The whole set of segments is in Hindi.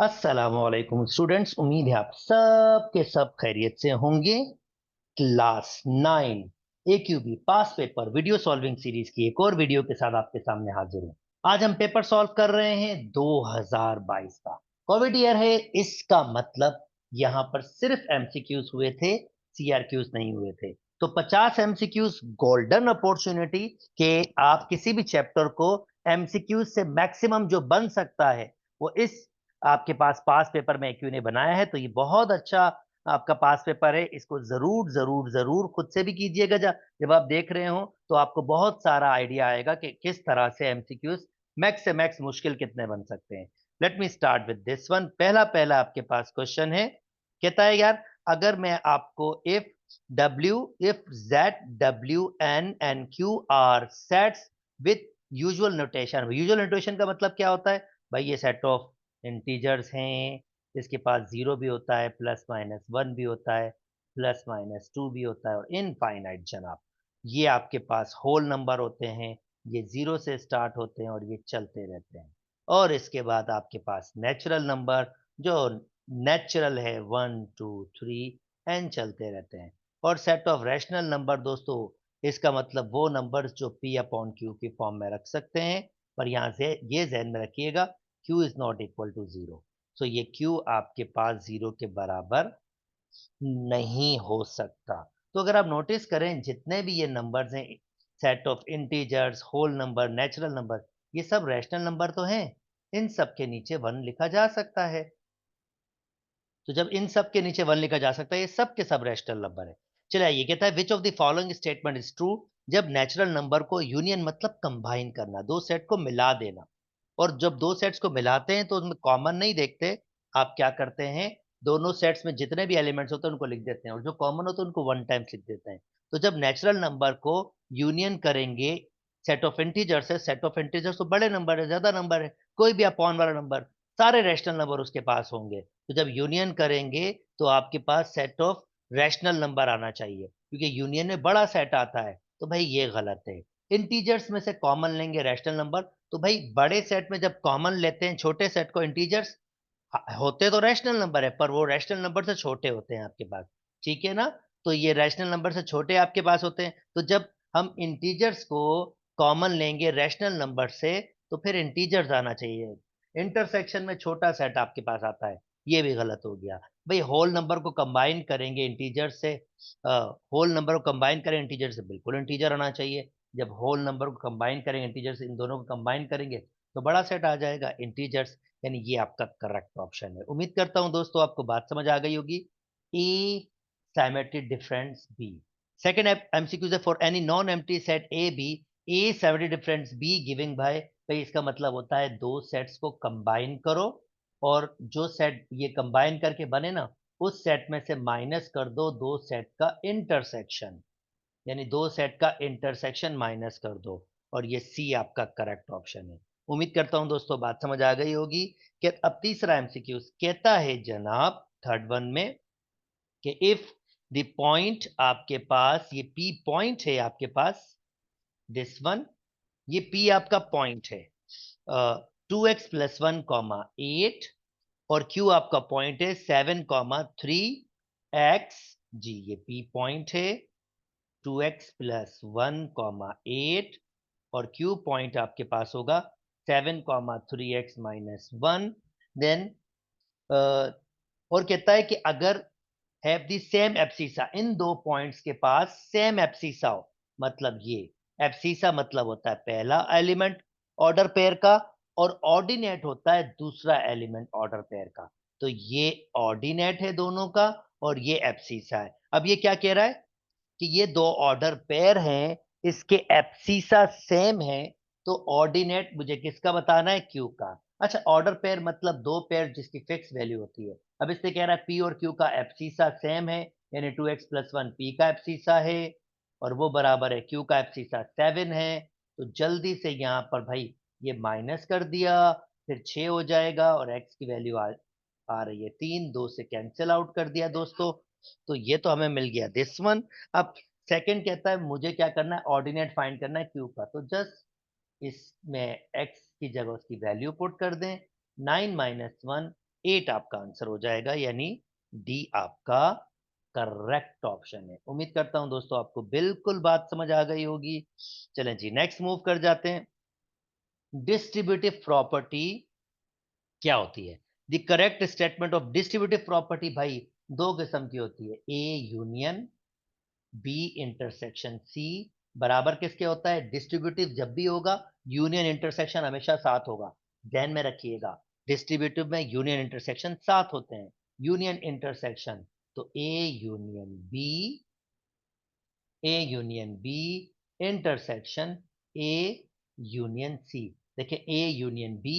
अस्सलामुअलैकुम स्टूडेंट्स, उम्मीद है आप सब के सब खैरियत से होंगे। क्लास 9 AQB पास पेपर वीडियो सॉल्विंग सीरीज की एक और वीडियो के साथ आपके सामने हाजिर हूं। आज हम पेपर सॉल्व कर रहे हैं 2022 का। कोविड ईयर है, इसका मतलब यहां पर सिर्फ एमसीक्यूज हुए थे, सीआरक्यूज नहीं हुए थे। तो 50 एमसीक्यूज गोल्डन अपॉर्चुनिटी के आप किसी भी चैप्टर को एमसीक्यूज से मैक्सिमम जो बन सकता है वो इस आपके पास पेपर में क्यू ने बनाया है। तो ये बहुत अच्छा आपका पास पेपर है, इसको जरूर जरूर जरूर खुद से भी कीजिएगा। जब आप देख रहे हो तो आपको बहुत सारा आइडिया आएगा कि किस तरह से एमसीक्यूज मैक्स से मैक्स मुश्किल कितने बन सकते हैं। Let me start with this one. पहला पहला आपके पास क्वेश्चन है, कहता है यार, अगर मैं आपको if Z W N and Q are sets with usual notation. Usual notation का मतलब क्या होता है भाई? ये सेट ऑफ इंटीजर्स हैं, इसके पास जीरो भी होता है, प्लस माइनस वन भी होता है, प्लस माइनस टू भी होता है, और इनफाइनाइट जनाब। ये आपके पास होल नंबर होते हैं, ये जीरो से स्टार्ट होते हैं और ये चलते रहते हैं। और इसके बाद आपके पास नेचुरल नंबर, जो नेचुरल है, वन टू थ्री एन चलते रहते हैं। और सेट ऑफ रैशनल नंबर दोस्तों, इसका मतलब वो नंबर्स जो पी अपॉन क्यू की फॉर्म में रख सकते हैं। पर यहाँ से ये ध्यान में रखिएगा, q is not equal to zero. So ये q आपके पास जीरो के बराबर नहीं हो सकता। तो अगर आप नोटिस करें, जितने भी ये नंबर्स हैं, set of integers, whole number, natural number, ये सब रैशनल नंबर तो हैं। इन सब के नीचे वन लिखा जा सकता है। तो जब इन सब के नीचे वन लिखा जा सकता है, ये सब के सब रैशनल नंबर है। चलिए, ये कहता है विच of the following statement is true. जब नेचुरल नंबर को यूनियन मतलब कंबाइन करना, दो सेट को मिला देना। और जब दो सेट्स को मिलाते हैं तो उसमें कॉमन नहीं देखते, आप क्या करते हैं, दोनों सेट्स में जितने भी एलिमेंट्स होते हैं उनको लिख देते हैं, और जो कॉमन होते हैं उनको वन टाइम्स लिख देते हैं। तो जब नेचुरल नंबर को यूनियन करेंगे सेट ऑफ इंटीजर्स है, सेट ऑफ इंटीजर्स तो बड़े नंबर है, ज्यादा नंबर है, कोई भी अपॉन वाला नंबर, सारे रैशनल नंबर उसके पास होंगे। तो जब यूनियन करेंगे तो आपके पास सेट ऑफ रैशनल नंबर आना चाहिए, क्योंकि यूनियन में बड़ा सेट आता है। तो भाई ये गलत है। इंटीजर्स में से कॉमन लेंगे रैशनल नंबर, तो भाई बड़े सेट में जब कॉमन लेते हैं छोटे सेट को, इंटीजर्स होते तो रैशनल नंबर है, पर वो रैशनल नंबर से छोटे होते हैं आपके पास। ठीक है ना? तो ये रैशनल नंबर से छोटे आपके पास होते हैं। तो जब हम इंटीजर्स को कॉमन लेंगे रैशनल नंबर से, तो फिर इंटीजर्स आना चाहिए। इंटरसेक्शन में छोटा सेट आपके पास आता है, ये भी गलत हो गया। भाई होल नंबर को कंबाइन करेंगे इंटीजर से, होल नंबर को कंबाइन करें इंटीजर से, बिल्कुल इंटीजर आना चाहिए। जब होल नंबर को कंबाइन करेंगे इंटीजर से, इन दोनों को कंबाइन करेंगे तो बड़ा सेट आ जाएगा इंटीजर्स। यानी ये आपका करेक्ट ऑप्शन है। उम्मीद करता हूं दोस्तों आपको बात समझ आ गई होगी। A symmetry difference B. Second MCQ for any non empty set A B, A symmetry difference B giving by. भाई इसका मतलब होता है दो सेट्स को कंबाइन करो, और जो सेट ये कंबाइन करके बने ना, उस सेट में से माइनस कर दो दो सेट का इंटरसेक्शन। यानी दो सेट का इंटरसेक्शन माइनस कर दो, और ये सी आपका करेक्ट ऑप्शन है। उम्मीद करता हूं दोस्तों बात समझ आ गई होगी। कि अब तीसरा एमसीक्यू कहता है जनाब, थर्ड वन में, कि इफ द पॉइंट आपके पास, ये पी पॉइंट है आपके पास, दिस वन, ये पी आपका पॉइंट है, 2x+1, 8, और क्यू आपका पॉइंट है 7, 3x। जी ये पी पॉइंट है, 2x+1, 8, और क्यू पॉइंट आपके पास होगा 7, 3x-1। देन और कहता है कि अगर हैव द सेम एब्सिसा, इन दो पॉइंट्स के पास सेम एब्सिसा हो, मतलब ये एब्सिसा मतलब होता है पहला एलिमेंट ऑर्डर पेयर का, और ऑर्डिनेट होता है दूसरा एलिमेंट ऑर्डर पेयर का। तो ये ऑर्डिनेट है दोनों का, और ये एब्सिसा है। अब ये क्या कह रहा है कि ये दो ऑर्डर पेयर हैं, इसके एब्सिसा सेम है। तो ऑर्डिनेट मुझे किसका बताना है? क्यू का। अच्छा, ऑर्डर पेयर मतलब दो पेयर जिसकी फिक्स वैल्यू होती है। अब इससे कह रहा है पी और क्यू का एब्सिसा सेम है, यानी 2x+1 पी का एब्सिसा है, और वो बराबर है क्यू का एब्सिसा 7 है। तो जल्दी से यहाँ पर भाई ये माइनस कर दिया, फिर 6 हो जाएगा, और x की वैल्यू आ रही है 3, 2 से कैंसिल आउट कर दिया दोस्तों। तो ये तो हमें मिल गया दिस वन। अब सेकंड कहता है मुझे क्या करना है, ऑर्डिनेट फाइंड करना है क्यू का। तो जस्ट इसमें x की जगह उसकी वैल्यू पुट कर दें, 9 - 1 8 आपका आंसर हो जाएगा, यानी डी आपका करेक्ट ऑप्शन है। उम्मीद करता हूं दोस्तों आपको बिल्कुल बात समझ आ गई होगी। चलें जी, नेक्स्ट मूव कर जाते हैं। डिस्ट्रीब्यूटिव प्रॉपर्टी क्या होती है? The correct statement of distributive property भाई दो किस्म की होती है, A union, B intersection C. बराबर किसके होता है? डिस्ट्रीब्यूटिव जब भी होगा यूनियन इंटरसेक्शन हमेशा साथ होगा। ध्यान में रखिएगा, डिस्ट्रीब्यूटिव में यूनियन इंटरसेक्शन साथ होते हैं। यूनियन इंटरसेक्शन, तो A union B intersection A union C. देखिए ए यूनियन बी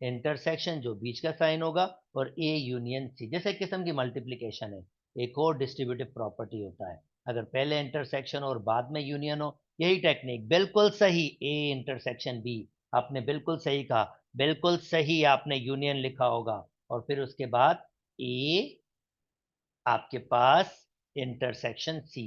इंटरसेक्शन जो बीच का साइन होगा, और ए यूनियन सी जैसे एक किस्म की मल्टीप्लिकेशन है। एक और डिस्ट्रीब्यूटिव प्रॉपर्टी होता है, अगर पहले इंटरसेक्शन और बाद में यूनियन हो। यही टेक्निक बिल्कुल सही, ए इंटरसेक्शन बी। आपने बिल्कुल सही कहा, बिल्कुल सही आपने यूनियन लिखा होगा, और फिर उसके बाद ए आपके पास इंटरसेक्शन सी।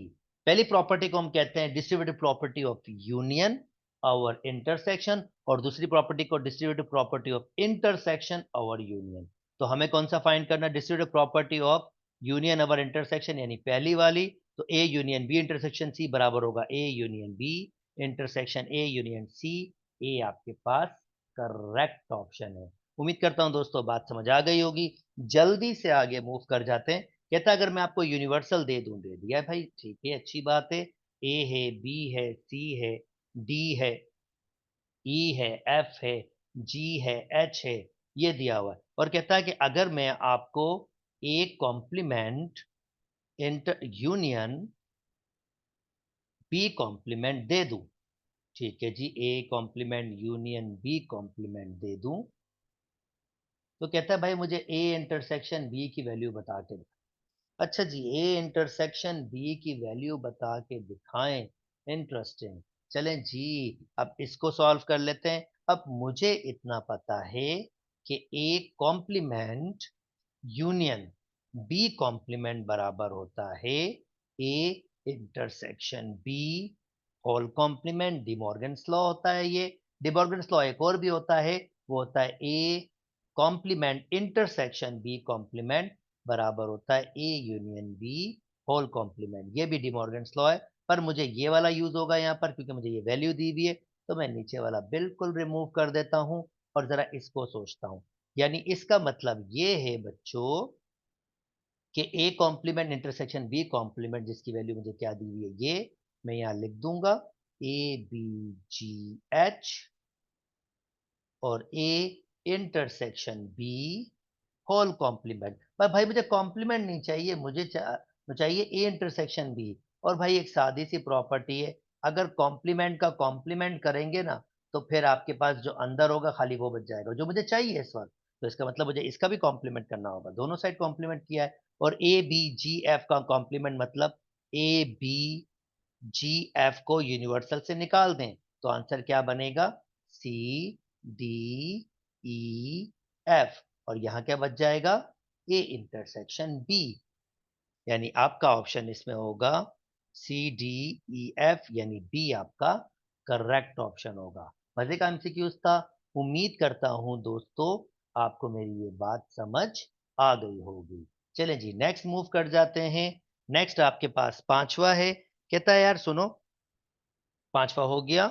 पहली प्रॉपर्टी को हम कहते हैं डिस्ट्रीब्यूटिव प्रॉपर्टी ऑफ यूनियन और इंटरसेक्शन, और दूसरी प्रॉपर्टी को डिस्ट्रीब्यूटिव प्रॉपर्टी ऑफ इंटरसेक्शन और यूनियन। तो हमें कौन सा फाइंड करना है? डिस्ट्रीब्यूटिव प्रॉपर्टी ऑफ यूनियन और इंटरसेक्शन, यानी पहली वाली। तो A union B intersection C बराबर होगा A union B intersection A union C. A आपके पास करेक्ट ऑप्शन है। उम्मीद करता हूं दोस्तों बात समझ आ गई होगी। जल्दी से आगे मूव कर जाते हैं। कहता है अगर मैं आपको यूनिवर्सल दे दूं, दे दिया है भाई, ठीक है, अच्छी बात है। ए है, बी है, सी है, डी है, ई है, एफ है, जी है, एच है, ये दिया हुआ है। और कहता है कि अगर मैं आपको A complement inter union B complement दे दूं, ठीक है जी, A complement union B complement दे दूं, तो कहता है भाई मुझे ए इंटरसेक्शन बी की वैल्यू बता के। अच्छा जी, ए इंटरसेक्शन बी की वैल्यू बता के दिखाएं, इंटरेस्टिंग। चलें जी, अब इसको सॉल्व कर लेते हैं। अब मुझे इतना पता है कि A complement union B complement बराबर होता है A intersection B whole complement. De Morgan's law होता है ये। डिमॉर्गन्स लॉ एक और भी होता है, वो होता है A complement intersection B complement बराबर होता है A union B whole complement. ये भी डिमॉर्गन्स लॉ है, पर मुझे ये वाला यूज होगा यहाँ पर क्योंकि मुझे ये वैल्यू दी हुई है। तो मैं नीचे वाला बिल्कुल रिमूव कर देता हूं और जरा इसको सोचता हूं। यानी इसका मतलब ये है बच्चों कि A complement intersection B complement, जिसकी वैल्यू मुझे क्या दी हुई है, ये मैं यहां लिख दूंगा, ए बी जी एच, और A intersection B whole complement. पर भाई मुझे कॉम्प्लीमेंट नहीं चाहिए, मुझे चाहिए ए इंटरसेक्शन बी। और भाई एक सादी सी प्रॉपर्टी है, अगर कॉम्प्लीमेंट का कॉम्प्लीमेंट करेंगे ना, तो फिर आपके पास जो अंदर होगा खाली वो बच जाएगा जो मुझे चाहिए इस वक्त। तो इसका मतलब मुझे इसका भी कॉम्प्लीमेंट करना होगा, दोनों साइड कॉम्प्लीमेंट किया है। और ए बी जी एफ का कॉम्प्लीमेंट मतलब ए बी जी एफ को यूनिवर्सल से निकाल दें, तो आंसर क्या बनेगा? C D E F. और यहां क्या बच जाएगा? A intersection B. यानी आपका ऑप्शन इसमें होगा सी डी ई एफ, यानी बी आपका करेक्ट ऑप्शन होगा। मजे का एमसीक्यूज था। उम्मीद करता हूं दोस्तों आपको मेरी ये बात समझ आ गई होगी। चलें जी, नेक्स्ट मूव कर जाते हैं। नेक्स्ट आपके पास पांचवा है। कहता है यार सुनो, पांचवा हो गया।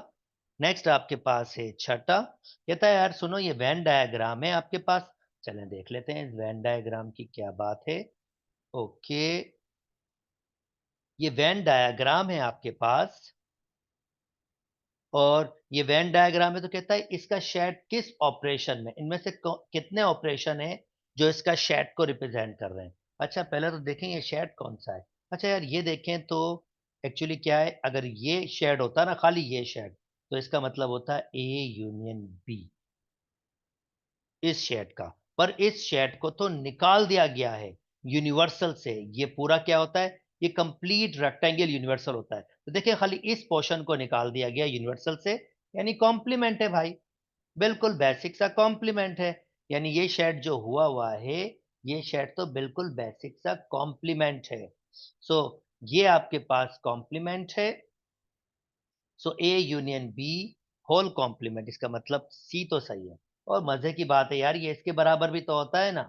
नेक्स्ट आपके पास है छठा। कहता है यार सुनो, ये वेन डायग्राम है आपके पास। चलें देख लेते हैं इस वेन डायग्राम की क्या बात है। ओके, ये वेन डायग्राम है आपके पास, और ये वेन डायग्राम है। तो कहता है इसका शेड किस ऑपरेशन में, इनमें से कितने ऑपरेशन है जो इसका शेड को रिप्रेजेंट कर रहे हैं। अच्छा पहले तो देखें ये शेड कौन सा है। अच्छा यार ये देखें तो एक्चुअली क्या है, अगर ये शेड होता ना, खाली ये शेड, तो इसका मतलब होता है ए यूनियन बी, इस शेड का। पर इस शेड को तो निकाल दिया गया है यूनिवर्सल से। ये पूरा क्या होता है, ये कंप्लीट रेक्टेंगल यूनिवर्सल होता है। तो देखिए खाली इस पोर्शन को निकाल दिया गया यूनिवर्सल से, यानी कॉम्प्लीमेंट है भाई, बिल्कुल बेसिक सा कॉम्प्लीमेंट है। यानी ये शेड जो हुआ हुआ है, ये शेड तो बिल्कुल बेसिक सा कॉम्प्लीमेंट है। सो ये आपके पास कॉम्प्लीमेंट है। So A union B whole complement, इसका मतलब सी तो सही है। और मजे की बात है यार, ये इसके बराबर भी तो होता है ना।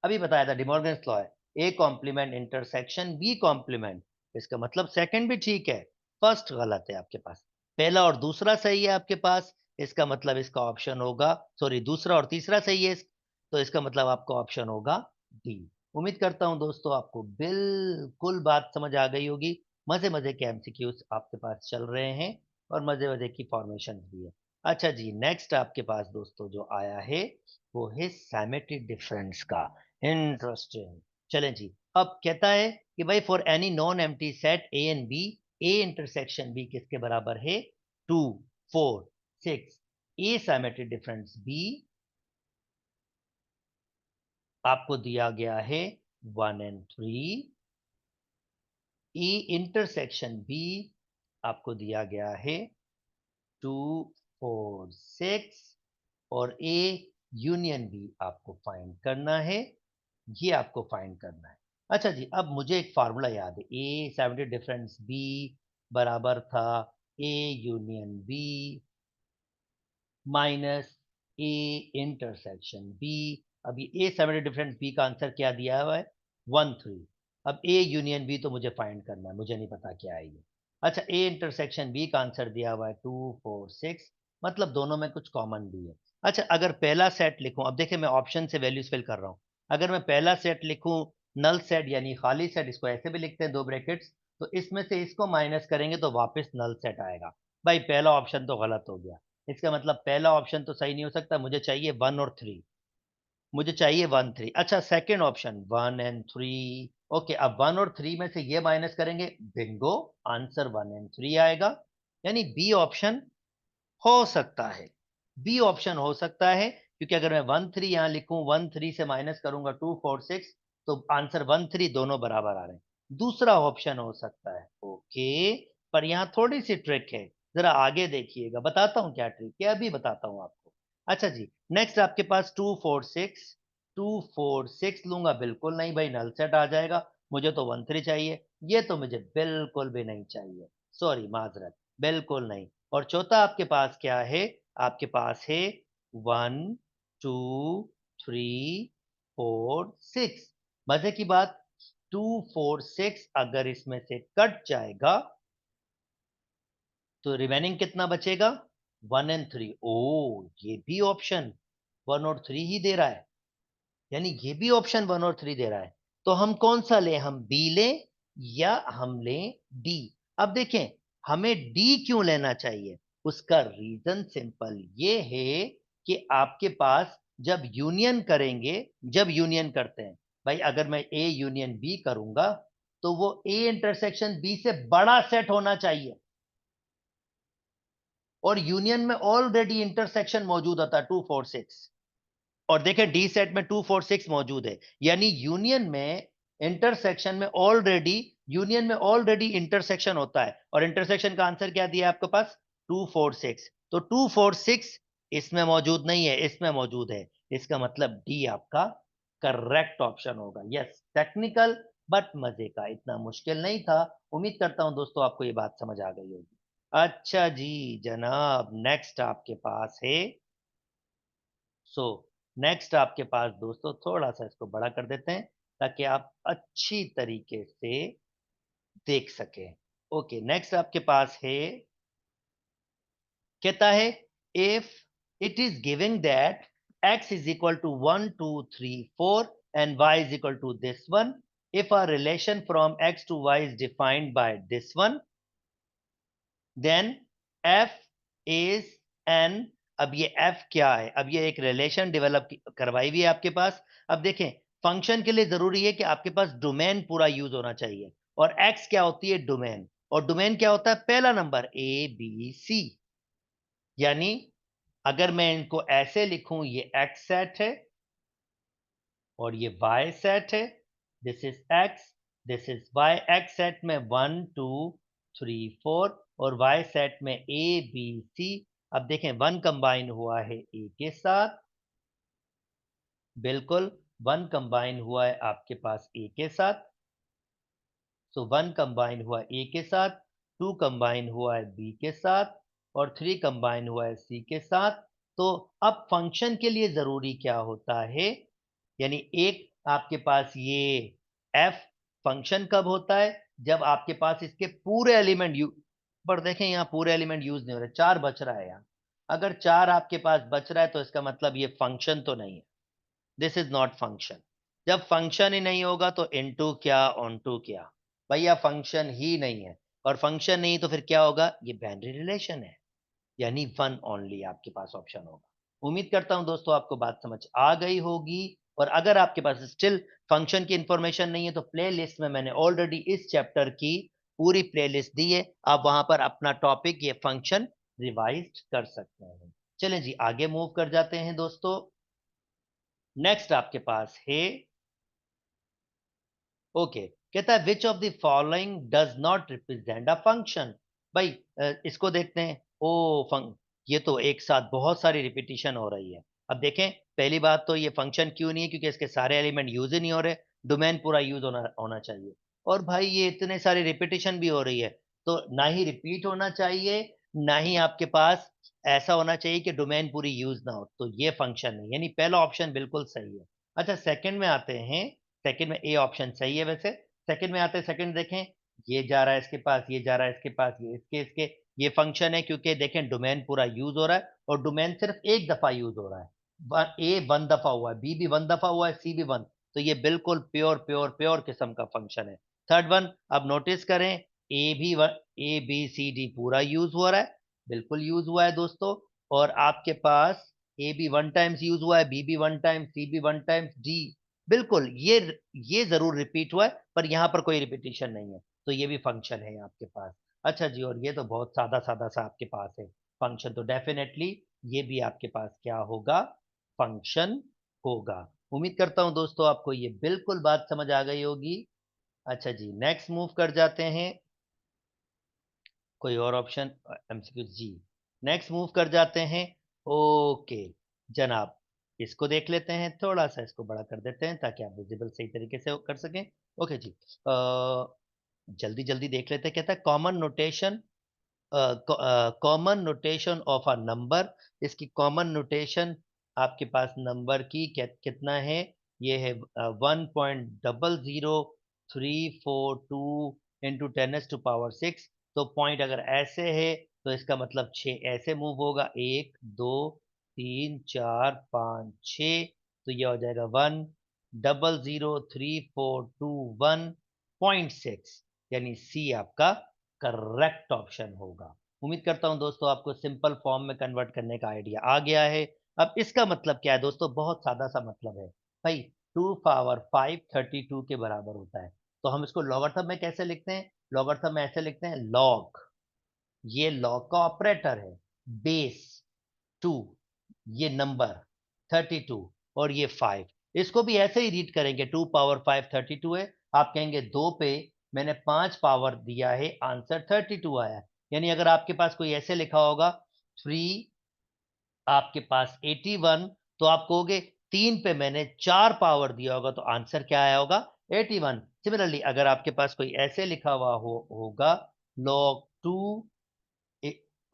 अभी बताया था डिमॉर्गन्स लॉ है, A complement intersection B complement. इसका मतलब सेकंड भी ठीक है, फर्स्ट गलत है आपके पास। पहला और दूसरा सही है आपके पास, इसका मतलब इसका ऑप्शन होगा, सॉरी दूसरा और तीसरा सही है, तो इसका मतलब आपका ऑप्शन होगा डी। उम्मीद करता हूं दोस्तों आपको बिल्कुल बात समझ आ गई होगी। मजे मजे के एमसीक्यूज आपके पास चल रहे हैं और मजे मजे की फॉर्मेशन भी है। अच्छा जी, नेक्स्ट आपके पास दोस्तों जो आया है वो है सैमेट्री डिफरेंस का। इंटरेस्टिंग। चलें जी, अब कहता है कि भाई for any non empty set A and B, A intersection B किसके बराबर है? 2, 4, 6। ए सैमेट्री डिफरेंस बी आपको दिया गया है 1 एंड 3। ए इंटरसेक्शन बी आपको दिया गया है 2, 4, 6। और ए यूनियन बी आपको फाइंड करना है, ये आपको फाइंड करना है। अच्छा जी, अब मुझे एक फार्मूला याद है, ए सैमेट्री डिफरेंस बी बराबर था A union B minus A intersection B. अभी ए सैमेट्री डिफरेंस बी का आंसर क्या दिया हुआ है? 1, 3। अब ए यूनियन बी तो मुझे फाइंड करना है, मुझे नहीं पता क्या है ये। अच्छा, ए इंटरसेक्शन बी का आंसर दिया हुआ है 2, 4, 6, मतलब दोनों में कुछ कॉमन भी है। अच्छा, अगर पहला सेट लिखूं, अब देखिए मैं ऑप्शन से वैल्यूज फिल कर रहा हूं। अगर मैं पहला सेट लिखूं नल सेट यानी खाली सेट, इसको ऐसे भी लिखते हैं दो ब्रैकेट्स, तो इसमें से इसको माइनस करेंगे तो वापस नल सेट आएगा। भाई पहला ऑप्शन तो गलत हो गया, इसका मतलब पहला ऑप्शन तो सही नहीं हो सकता, मुझे चाहिए 1 और 3। मुझे चाहिए 1, 3। अच्छा, सेकंड ऑप्शन 1 एंड 3। ओके, अब 1 और 3 में से ये माइनस करेंगे, बिंगो, आंसर 1 एंड 3 आएगा। यानी बी ऑप्शन हो सकता है, बी ऑप्शन हो सकता है, क्योंकि अगर मैं 1, 3 यहां लिखूं, 1, 3 से माइनस करूंगा 2, 4, 6, तो आंसर 1, 3 दोनों बराबर आ रहे हैं। दूसरा ऑप्शन हो सकता है। ओके, पर यहां थोड़ी सी ट्रिक है, जरा आगे देखिएगा, बताता हूं क्या ट्रिक है, अभी बताता हूं आपको। अच्छा जी, नेक्स्ट आपके पास 2, 4, 6। 2, 4, 6 लूंगा, बिल्कुल नहीं भाई, नल सेट आ जाएगा। मुझे तो 1, 3 चाहिए, ये तो मुझे बिल्कुल भी नहीं चाहिए, सॉरी माजरत, बिल्कुल नहीं। और चौथा आपके पास क्या है? आपके पास है 1, 2, 3, 4, 6। मजे की बात, 2, 4, 6 अगर इसमें से कट जाएगा तो रिमेनिंग कितना बचेगा? 1 एंड 3। ओ, ये भी ऑप्शन 1 और 3 ही दे रहा है, यानी ये भी ऑप्शन 1 और 3 दे रहा है। तो हम कौन सा लें? हम बी लें या हम लें डी? अब देखें, हमें डी क्यों लेना चाहिए? उसका रीजन सिंपल ये है कि आपके पास जब यूनियन करेंगे, जब यूनियन करते हैं, भाई अगर मैं ए यूनियन बी करूंगा तो वो ए इंटरसेक्शन बी से बड़ा सेट होना चाहिए, और यूनियन में ऑलरेडी इंटरसेक्शन मौजूद होता है 2, 4, 6। और देखें डी सेट में 2, 4, 6 मौजूद है, यानी यूनियन में इंटरसेक्शन में ऑलरेडी, यूनियन में ऑलरेडी इंटरसेक्शन होता है, और इंटरसेक्शन का आंसर क्या दिया है आपके पास? 2, 4, 6। तो 2, 4, 6 इसमें मौजूद नहीं है, इसमें मौजूद है। इसका मतलब डी आपका करेक्ट ऑप्शन होगा। यस, टेक्निकल बट मजे का, इतना मुश्किल नहीं था। उम्मीद करता हूं दोस्तों आपको ये बात समझ आ गई होगी। अच्छा जी जनाब, नेक्स्ट आपके पास है, सो नेक्स्ट आपके पास दोस्तों, थोड़ा सा इसको बड़ा कर देते हैं ताकि आप अच्छी तरीके से देख सकें। ओके, नेक्स्ट आपके पास है, कहता है if it is giving that x is equal to 1, 2, 3, 4 and y is equal to this one, if a relation from x to y is defined by this one, then F is N. अब ये एफ क्या है? अब ये एक रिलेशन डेवलप करवाई हुई है आपके पास। अब देखें, फंक्शन के लिए जरूरी है कि आपके पास डोमेन पूरा यूज होना चाहिए, और एक्स क्या होती है? डोमेन। और डोमेन क्या होता है? पहला नंबर ए बी सी। यानी अगर मैं इनको ऐसे लिखूं, ये एक्स सेट है और ये वाई सेट है, this is X, this is Y. X set में 1, 2, 3, 4, और वाई सेट में ए बी सी। अब देखें, 1 कंबाइन हुआ है ए के साथ, बिल्कुल 1 कंबाइन हुआ है आपके पास ए के साथ, सो 1 कंबाइन हुआ ए के साथ, 2 कंबाइन हुआ है बी के साथ, और 3 कंबाइन हुआ है सी के साथ। तो अब फंक्शन के लिए जरूरी क्या होता है? यानी एक आपके पास ये f फंक्शन कब होता है, जब आपके पास इसके पूरे एलिमेंट यू पर देखें यहाँ पूरे एलिमेंट यूज नहीं हो रहे, 4 बच रहा है यहाँ। अगर 4 आपके पास बच रहा है तो इसका मतलब ये फंक्शन तो नहीं है, दिस इज नॉट फंक्शन। जब फंक्शन ही नहीं होगा तो इनटू क्या ऑनटू क्या, भैया फंक्शन ही नहीं है। और फंक्शन नहीं तो फिर क्या होगा, ये बाइनरी रिलेशन है, यानी वन ओनली आपके पास ऑप्शन होगा। उम्मीद करता हूं दोस्तों आपको बात समझ आ गई होगी। और अगर आपके पास स्टिल फंक्शन की इंफॉर्मेशन नहीं है तो प्लेलिस्ट में मैंने ऑलरेडी इस चैप्टर की पूरी प्लेलिस्ट दी है, आप वहां पर अपना टॉपिक ये फंक्शन रिवाइज कर सकते हैं। चलें जी आगे मूव कर जाते हैं दोस्तों। नेक्स्ट आपके पास है ओके, कहता है विच of the following does not represent a function. भाई इसको देखते हैं। ओ फंक ये तो एक साथ बहुत सारी रिपीटिशन हो रही है। अब देखें, पहली बात तो ये फंक्शन क्यों नहीं है, क्योंकि इसके सारे एलिमेंट यूज ही नहीं हो रहे, डोमेन पूरा यूज होना होना चाहिए। और भाई ये इतने सारी रिपीटिशन भी हो रही है, तो ना ही रिपीट होना चाहिए, ना ही आपके पास ऐसा होना चाहिए कि डोमेन पूरी यूज ना हो, तो ये फंक्शन नहीं, यानी पहला ऑप्शन बिल्कुल सही है। अच्छा सेकंड में आते हैं, सेकंड में ए ऑप्शन सही है वैसे। सेकंड में आते हैं, सेकंड देखें, ये जा रहा है इसके पास, ये जा रहा है इसके पास, ये इसके इसके, ये फंक्शन है क्योंकि देखें डोमेन पूरा यूज हो रहा है और डोमेन सिर्फ एक दफा यूज हो रहा है। ए वन दफा हुआ है, बी भी वन दफा हुआ है, सी भी वन, तो ये बिल्कुल प्योर प्योर प्योर किस्म का फंक्शन है। थर्ड वन, अब नोटिस करें, ए बी सी डी पूरा यूज हो रहा है, बिल्कुल यूज हुआ है दोस्तों। और आपके पास ए भी वन टाइम्स यूज हुआ है, बी भी वन टाइम, सी भी वन टाइम्स, डी बिल्कुल ये जरूर रिपीट हुआ है, पर यहाँ पर कोई रिपीटिशन नहीं है, तो ये भी फंक्शन है आपके पास। अच्छा जी, और ये तो बहुत सादा सादा सा आपके पास है फंक्शन, तो डेफिनेटली ये भी आपके पास क्या होगा, फंक्शन होगा। उम्मीद करता हूं दोस्तों आपको ये बिल्कुल बात समझ आ गई होगी। अच्छा जी नेक्स्ट मूव कर जाते हैं, कोई और ऑप्शन, एमसीक्यू जी, नेक्स्ट मूव कर जाते हैं। ओके जनाब, इसको देख लेते हैं, थोड़ा सा इसको बड़ा कर देते हैं ताकि आप विजिबल सही तरीके से कर सकें। ओके जी, जल्दी जल्दी देख लेते हैं। कहता है common notation, common notation of a number. इसकी कॉमन नोटेशन आपके पास नंबर की कितना है, ये है 1.00342 इंटू 10⁻⁶। तो पॉइंट अगर ऐसे है तो इसका मतलब 6 ऐसे मूव होगा, 1 2 3 4 5 6, तो ये हो जाएगा 1003421.6, यानी सी आपका करेक्ट ऑप्शन होगा। उम्मीद करता हूं दोस्तों आपको सिंपल फॉर्म में कन्वर्ट करने का आइडिया आ गया है। अब इसका मतलब क्या है दोस्तों, बहुत सादा सा मतलब है भाई, 2 पावर 5 32 के बराबर होता है, तो हम इसको लॉगरिथम में कैसे लिखते हैं, लॉगरिथम में ऐसे लिखते हैं, लॉग, ये लॉग का ऑपरेटर है, बेस 2, ये नंबर 32, और ये 5, इसको भी ऐसे ही रीड करेंगे, 2 पावर 5 32 है, आप कहेंगे 2 पे मैंने 5 पावर दिया है, आंसर 32 आया। यानी अगर आपके पास कोई ऐसे लिखा होगा 3 आपके पास 81, तो आप कहोगे 3 पे मैंने 4 पावर दिया होगा, तो आंसर क्या आया होगा, 81। सिमिलरली अगर आपके पास कोई ऐसे लिखा हुआ होगा log 2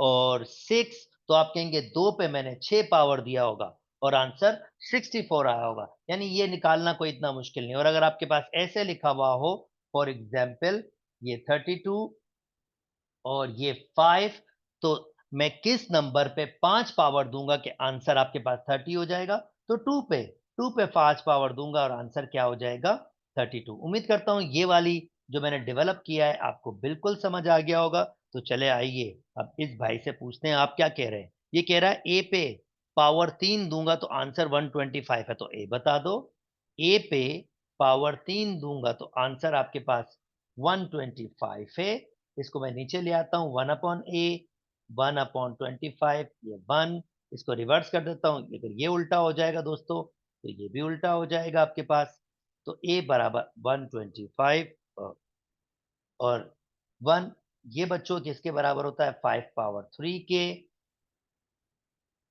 और 6, तो आप कहेंगे 2 पे मैंने 6 पावर दिया होगा और आंसर 64 आया होगा। यानी ये निकालना कोई इतना मुश्किल नहीं। और अगर आपके पास ऐसे लिखा हुआ हो, फॉर एग्जाम्पल ये 32 और ये 5, तो मैं किस नंबर पे 5 पावर दूंगा कि आंसर आपके पास 30 हो जाएगा, तो 2 पे 5 पावर दूंगा और आंसर क्या हो जाएगा, 32। उम्मीद करता हूं ये वाली जो मैंने डेवलप किया है आपको बिल्कुल समझ आ गया होगा। तो चले आइए अब इस भाई से पूछते हैं, आप क्या कह रहे हैं। ये कह रहा है ए पे पावर 3 दूंगा तो आंसर 125 है, तो ए बता दो। ए पे पावर 3 दूंगा तो आंसर आपके पास 125 है। इसको मैं नीचे ले आता हूँ, 1/a, 1/25, ये 1, इसको रिवर्स कर देता हूँ, अगर ये उल्टा हो जाएगा दोस्तों तो ये भी उल्टा हो जाएगा आपके पास। तो a बराबर 125 और 1, ये बच्चों किसके बराबर होता है, 5 पावर 3 के।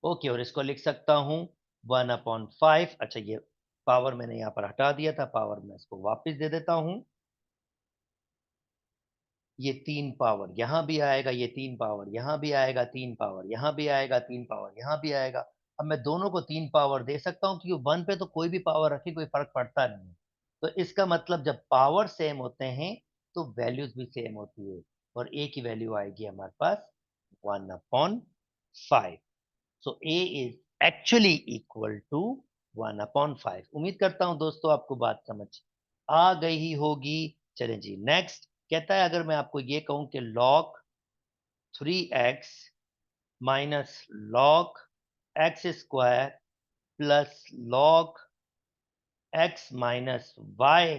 ओके, और इसको लिख सकता हूँ 1/5। अच्छा ये पावर मैंने यहाँ पर हटा दिया था, पावर मैं इसको वापस दे देता हूँ, ये 3 पावर यहां भी आएगा, ये 3 पावर यहां भी आएगा, 3 पावर यहां भी आएगा, 3 पावर यहां भी आएगा, अब मैं दोनों को 3 पावर दे सकता हूँ क्योंकि 1 पे तो कोई भी पावर रखे कोई फर्क पड़ता नहीं है। तो इसका मतलब जब पावर सेम होते हैं तो वैल्यूज भी सेम होती है और a की वैल्यू आएगी हमारे पास 1/5। So a is actually equal to 1/5। उम्मीद करता हूं दोस्तों आपको बात समझ आ गई ही होगी। चलें जी नेक्स्ट कहता है अगर मैं आपको ये कहूं कि log 3x minus log x square plus log x minus Y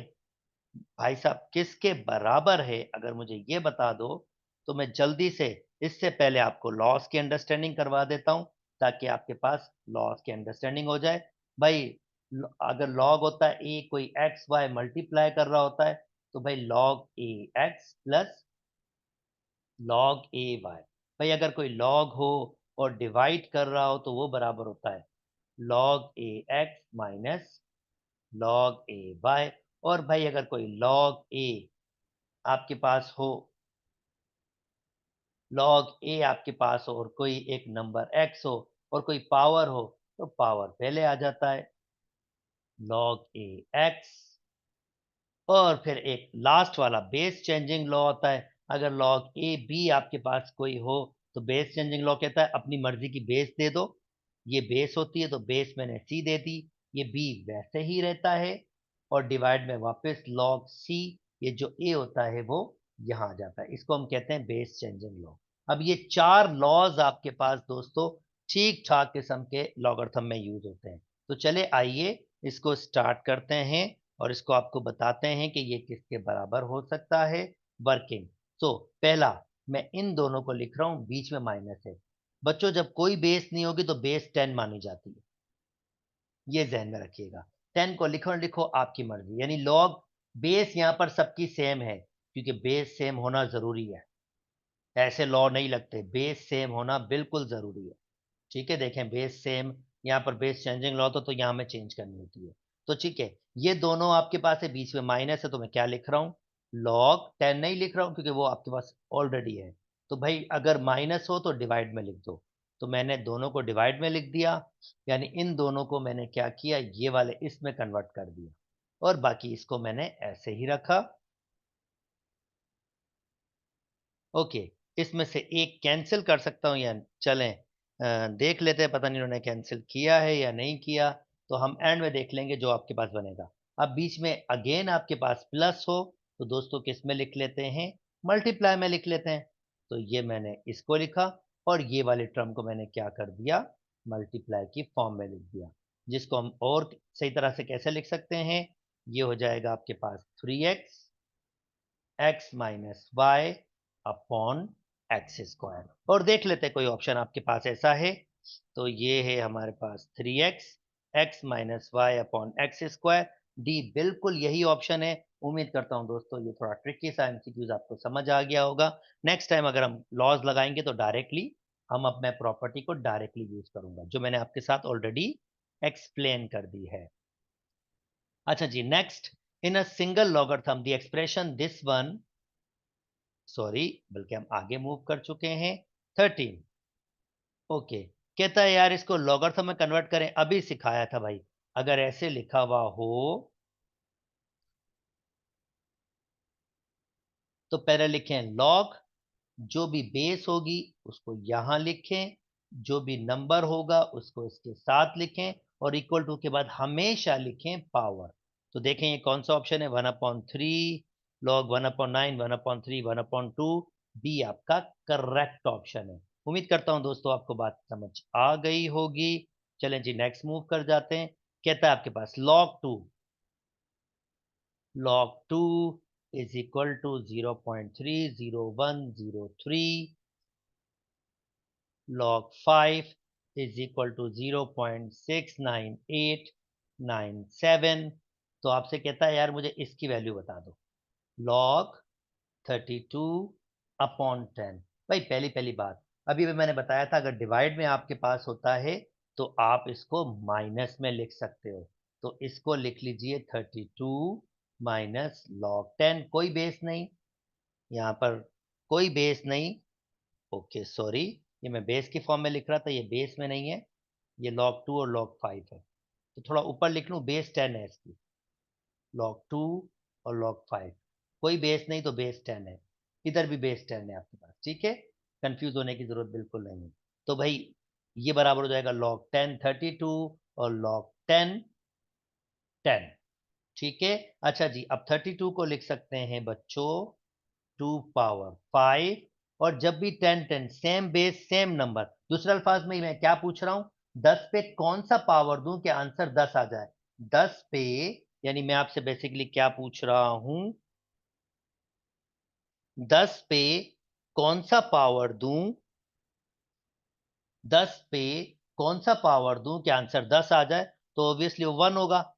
भाई साहब किसके बराबर है, अगर मुझे ये बता दो तो मैं जल्दी से इससे पहले आपको लॉस की अंडरस्टैंडिंग करवा देता हूं ताकि आपके पास लॉस की अंडरस्टैंडिंग हो जाए। भाई अगर लॉग होता है ए कोई एक्स वाई मल्टीप्लाई कर रहा होता है तो भाई लॉग ए एक्स प्लस लॉग ए वाई। भाई अगर कोई लॉग हो और डिवाइड कर रहा हो तो वो बराबर होता है लॉग ए एक्स माइनस लॉग ए वाई। और भाई अगर कोई लॉग ए आपके पास हो लॉग ए आपके पास हो और कोई एक नंबर एक्स हो और कोई पावर हो तो पावर पहले आ जाता है लॉग ए एक्स। और फिर एक लास्ट वाला बेस चेंजिंग लॉ होता है। अगर लॉग ए बी आपके पास कोई हो तो बेस चेंजिंग लॉ कहता है अपनी मर्जी की बेस दे दो। ये बेस होती है तो बेस मैंने सी दे दी, ये बी वैसे ही रहता है और डिवाइड में वापस लॉग सी, ये जो ए होता है वो यहाँ आ जाता है। इसको हम कहते हैं बेस चेंजिंग लॉ। अब ये चार लॉज आपके पास दोस्तों ठीक ठाक किस्म के लॉगरिथम में यूज होते हैं। तो चले आइए इसको स्टार्ट करते हैं और इसको आपको बताते हैं कि ये किसके बराबर हो सकता है वर्किंग। तो पहला मैं इन दोनों को लिख रहा हूं बीच में माइनस है। बच्चों जब कोई बेस नहीं होगी तो बेस 10 मानी जाती है, ये ध्यान में रखिएगा। 10 को लिखो लिखो आपकी मर्जी, यानी लॉग बेस यहां पर सबकी सेम है क्योंकि बेस सेम होना जरूरी है। ऐसे लॉ नहीं लगते, बेस सेम होना बिल्कुल जरूरी है। ठीक है देखें बेस सेम, यहाँ पर बेस चेंजिंग लॉ तो यहाँ में चेंज करनी होती है। तो ठीक है ये दोनों आपके पास है, बीच में माइनस है तो मैं क्या लिख रहा हूँ लॉग 10 नहीं लिख रहा हूँ क्योंकि वो आपके पास ऑलरेडी है। तो भाई अगर माइनस हो तो डिवाइड में लिख दो, तो मैंने दोनों को डिवाइड में लिख दिया, यानी इन दोनों को मैंने क्या किया ये वाले इसमें कन्वर्ट कर दिया और बाकी इसको मैंने ऐसे ही रखा। ओके, इसमें से एक कैंसिल कर सकता हूँ या चलें देख लेते हैं, पता नहीं उन्होंने कैंसिल किया है या नहीं किया। तो हम एंड में देख लेंगे जो आपके पास बनेगा। अब बीच में अगेन आपके पास प्लस हो तो दोस्तों किस में लिख लेते हैं मल्टीप्लाई में लिख लेते हैं। तो ये मैंने इसको लिखा और ये वाले टर्म को मैंने क्या कर दिया मल्टीप्लाई की फॉर्म में लिख दिया, जिसको हम और सही तरह से कैसे लिख सकते हैं, ये हो जाएगा आपके पास 3x X minus Y upon X square. और देख लेते हैं कोई ऑप्शन आपके पास ऐसा है। तो ये है हमारे पास 3x X minus Y upon X square, D बिल्कुल यही ऑप्शन है। उम्मीद करता हूं दोस्तों ये थोड़ा ट्रिकी सा एमसीक्यूज आपको समझ आ गया होगा। नेक्स्ट टाइम अगर हम लॉज लगाएंगे तो डायरेक्टली हम अब मैं प्रॉपर्टी को डायरेक्टली यूज करूंगा जो मैंने आपके साथ ऑलरेडी एक्सप्लेन कर दी है। अच्छा जी next, in a single logarithm the expression this one, sorry बल्कि हम आगे मूव कर चुके हैं 13। ओके, कहता है यार इसको लॉगरिथम में कन्वर्ट करें, अभी सिखाया था भाई। अगर ऐसे लिखा हुआ हो तो पहले लिखें लॉग, जो भी बेस होगी उसको यहां लिखें, जो भी नंबर होगा उसको इसके साथ लिखें और इक्वल टू के बाद हमेशा लिखें पावर। तो देखें ये कौन सा ऑप्शन है 1/3 लॉग 1/9 1/3 1/2, बी आपका करेक्ट ऑप्शन है। उम्मीद करता हूं दोस्तों आपको बात समझ आ गई होगी। चलें जी नेक्स्ट मूव कर जाते हैं। कहता है आपके पास log 2 is equal to 0.30103, log 5 is equal to 0.69897। तो आपसे कहता है यार मुझे इसकी वैल्यू बता दो log 32 अपॉन 10। भाई पहली पहली बात अभी भी मैंने बताया था अगर डिवाइड में आपके पास होता है तो आप इसको माइनस में लिख सकते हो। तो इसको लिख लीजिए 32 माइनस लॉग 10, कोई बेस नहीं यहाँ पर, कोई बेस नहीं। ओके सॉरी, ये मैं बेस की फॉर्म में लिख रहा था, ये बेस में नहीं है। ये log 2 और log 5 है, तो थोड़ा ऊपर लिख लूं, बेस 10 है इसकी, log 2 और log 5, कोई बेस नहीं तो बेस 10 है, इधर भी बेस 10 है आपके पास, ठीक है, कंफ्यूज होने की जरूरत बिल्कुल नहीं है। तो भाई ये बराबर हो जाएगा log 10 32 और log 10 10, ठीक है। अच्छा जी, अब 32 को लिख सकते हैं बच्चों 2 पावर 5, और जब भी 10 10 सेम बेस सेम नंबर, दूसरे अल्फाज में मैं क्या पूछ रहा हूं, 10 पे कौन सा पावर दूं कि आंसर 10 आ जाए, 10 पे, यानी मैं आपसे बेसिकली क्या पूछ रहा हूं, 10 पे कौन सा पावर दूं, 10 पे कौन सा पावर दूं कि आंसर 10 आ जाए, तो ऑब्वियसली वो 1 होगा,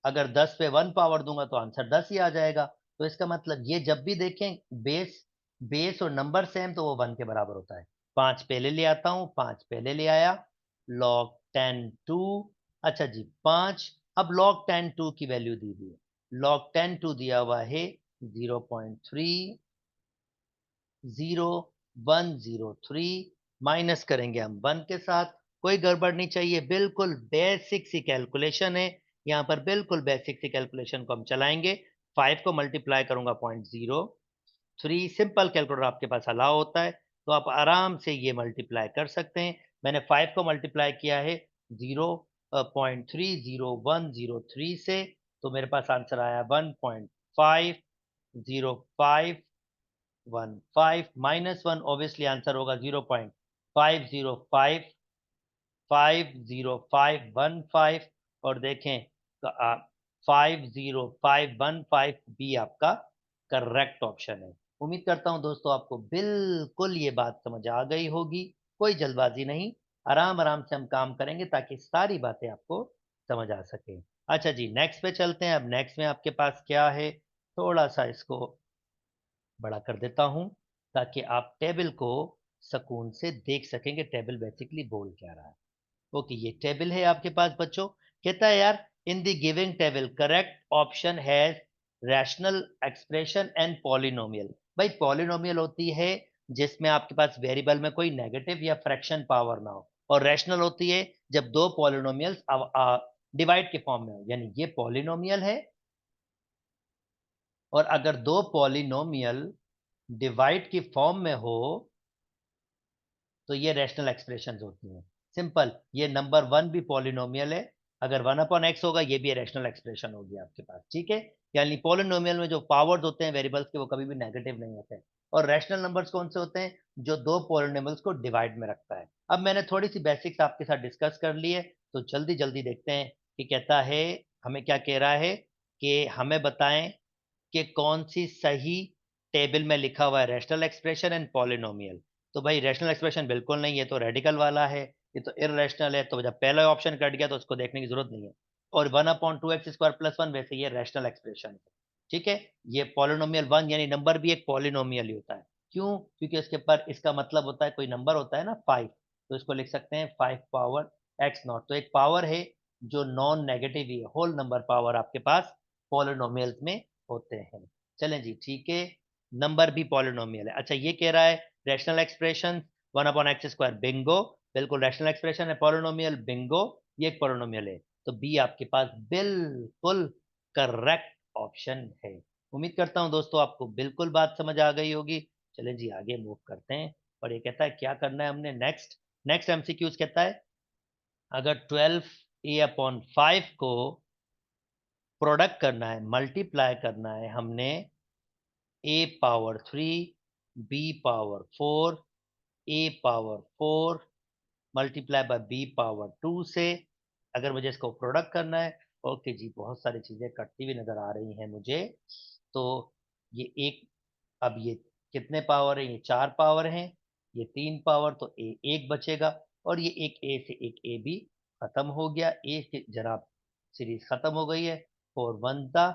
अगर 10 पे 1 पावर दूंगा तो आंसर 10 ही आ जाएगा। तो इसका मतलब ये जब भी देखें बेस बेस और नंबर सेम तो वो 1 के बराबर होता है। 5 पहले ले आता हूं, 5 पहले ले आया, log 10 2, अच्छा जी 5, अब log 10 2 की वैल्यू दी हुई है, log 10 2 दिया हुआ है 0.30103, माइनस करेंगे हम 1 के साथ, कोई गड़बड़ नहीं चाहिए, बिल्कुल बेसिक सी कैलकुलेशन है, यहाँ पर बिल्कुल बेसिक सी कैलकुलेशन को हम चलाएंगे। 5 को मल्टीप्लाई करूंगा 0.03, सिंपल कैलकुलेटर आपके पास अलाउ होता है, तो आप आराम से ये मल्टीप्लाई कर सकते हैं। मैंने 5 को मल्टीप्लाई किया है 0.30103 से, तो मेरे पास आंसर आया 1.50515, -1 ऑब्वियसली आंसर होगा 0.50515, और देखें तो 50515 बी आपका करेक्ट ऑप्शन है। उम्मीद करता हूं दोस्तों आपको बिल्कुल ये बात समझ आ गई होगी, कोई जल्दबाजी नहीं, आराम आराम से हम काम करेंगे ताकि सारी बातें आपको समझ आ सके। अच्छा जी, नेक्स्ट पे चलते हैं। अब नेक्स्ट में आपके पास क्या है, थोड़ा सा इसको बड़ा कर देता हूं ताकि आप टेबल को सुकून से देख सकेंगे, टेबल बेसिकली बोल क्या रहा है। ओके, ये टेबल है आपके पास बच्चों, कहता है यार इन the giving table correct option has rational expression and polynomial. भाई पॉलिनोमियल होती है जिसमें आपके पास वेरिएबल में कोई नेगेटिव या फ्रैक्शन पावर ना हो, और रैशनल होती है जब दो पॉलिनोमियल्स डिवाइड के फॉर्म में हो, यानी ये पॉलिनोमियल है, और अगर दो पॉलिनोमियल डिवाइड की फॉर्म में हो तो ये रैशनल एक्सप्रेशंस होती हैं। सिंपल, ये नंबर 1 भी पॉलिनोमियल है, अगर 1/x होगा ये भी रैशनल एक्सप्रेशन होगी आपके पास, ठीक है। यानी पॉलिनोमियल में जो पावर्स होते हैं वेरिएबल्स के वो कभी भी नेगेटिव नहीं होते हैं, और रैशनल नंबर्स कौन से होते हैं, जो दो पॉलिनोमियल्स को डिवाइड में रखता है। अब मैंने थोड़ी सी बेसिक्स आपके साथ डिस्कस कर ली है, तो जल्दी जल्दी देखते हैं कि कहता है, हमें क्या कह रहा है कि हमें बताएं कि कौन सी सही टेबल में लिखा हुआ है रैशनल एक्सप्रेशन एंड पॉलिनोमियल। तो भाई रैशनल एक्सप्रेशन बिल्कुल नहीं, ये तो रेडिकल वाला है, ये तो इररेशनल है, तो जब पहला ऑप्शन कट गया तो उसको देखने की जरूरत नहीं है। और 1/2x² + 1 वैसे ये रैशनल एक्सप्रेशन है, ठीक है। ये पॉलिनोमियल 1 यानी नंबर भी एक पॉलिनोमियल ही होता है, क्यों, क्योंकि इसके पर इसका मतलब होता है कोई नंबर होता है ना 5, तो इसको लिख सकते हैं 5 पावर x0, तो एक पावर है जो नॉन नेगेटिव ही है, होल नंबर पावर आपके पास पॉलिनोमियल्स में होते हैं। चलें जी, ठीक है, नंबर भी पॉलिनोमियल है। अच्छा, ये कह रहा है रैशनल एक्सप्रेशन 1/x², बिंगो, बिल्कुल रैशनल एक्सप्रेशन है, पॉलिनोमियल बिंगो, ये एक पॉलिनोमियल है, तो बी आपके पास बिल्कुल करेक्ट ऑप्शन है। उम्मीद करता हूं दोस्तों आपको बिल्कुल बात समझ आ गई होगी। चलें जी, आगे मूव करते हैं, और ये कहता है क्या करना है हमने नेक्स्ट। नेक्स्ट एमसीक्यूज कहता है अगर 12a/5 को प्रोडक्ट करना है, मल्टीप्लाई करना है हमने a⁻³ b⁻4 a⁻4 multiply by b⁻2 से, अगर मुझे इसको प्रोडक्ट करना है। ओके जी, बहुत सारी चीजें कटती हुई नजर आ रही हैं मुझे, तो ये एक, अब ये कितने पावर है, ये 4 पावर हैं, ये 3 पावर, तो ए एक बचेगा, और ये एक ए से एक ए भी खत्म हो गया, ए से जनाब सीरीज खत्म हो गई है, 4 1 ज़ा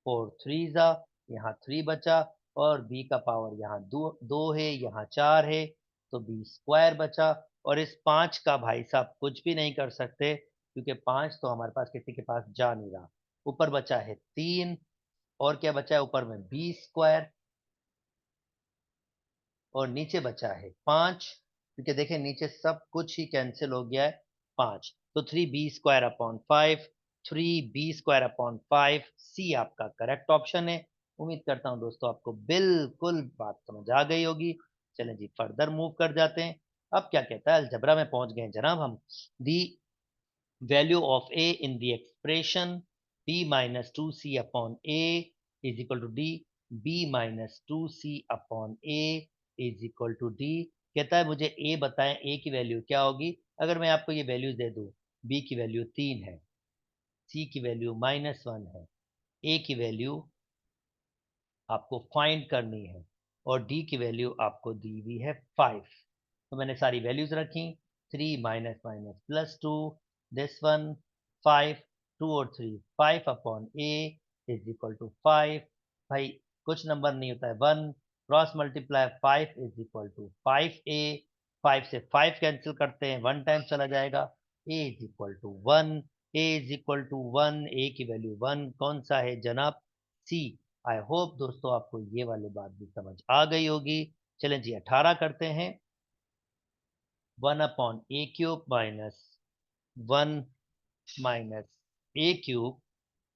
4 3 ज़ा, यहाँ 3 बचा, और बी का पावर यहाँ दो है, यहाँ 4 है, तो b² बचा, और इस 5 का भाई साहब कुछ भी नहीं कर सकते क्योंकि 5 तो हमारे पास किसी के पास जा नहीं रहा। ऊपर बचा है 3, और क्या बचा है ऊपर में b², और नीचे बचा है 5, क्योंकि देखें नीचे सब कुछ ही कैंसिल हो गया है, 5, तो 3b² अपॉन 5, 3b² अपॉन 5, सी आपका करेक्ट ऑप्शन है। उम्मीद करता हूं दोस्तों आपको बिल्कुल बात समझ आ गई होगी। चलें जी फर्दर मूव कर जाते हैं। अब क्या कहता है, अलजबरा में पहुंच गए जनाब हम। दी value of a in the expression b minus 2c upon a is equal to d, b minus 2c upon a is equal to d। कहता है मुझे a बताएं, a की वैल्यू क्या होगी। अगर मैं आपको ये वैल्यूज दे दूं, b की वैल्यू 3 है, c की वैल्यू -1 है, a की वैल्यू आपको फाइंड करनी है और डी की वैल्यू आपको दी हुई है 5। तो मैंने सारी वैल्यूज रखी, 3 minus minus plus 2, this one 5, 2 और 3 5 upon A is equal to 5। भाई कुछ नंबर नहीं होता है 1, cross multiply 5 is equal to 5a, 5 से 5 कैंसिल करते हैं, 1 टाइम चला जाएगा, a is equal to 1, a is equal to 1, a की वैल्यू 1 कौन सा है जनाब, सी। आई होप दोस्तों आपको ये वाली बात भी समझ आ गई होगी। चलें जी 18 करते हैं। 1/a³ माइनस 1 माइनस a³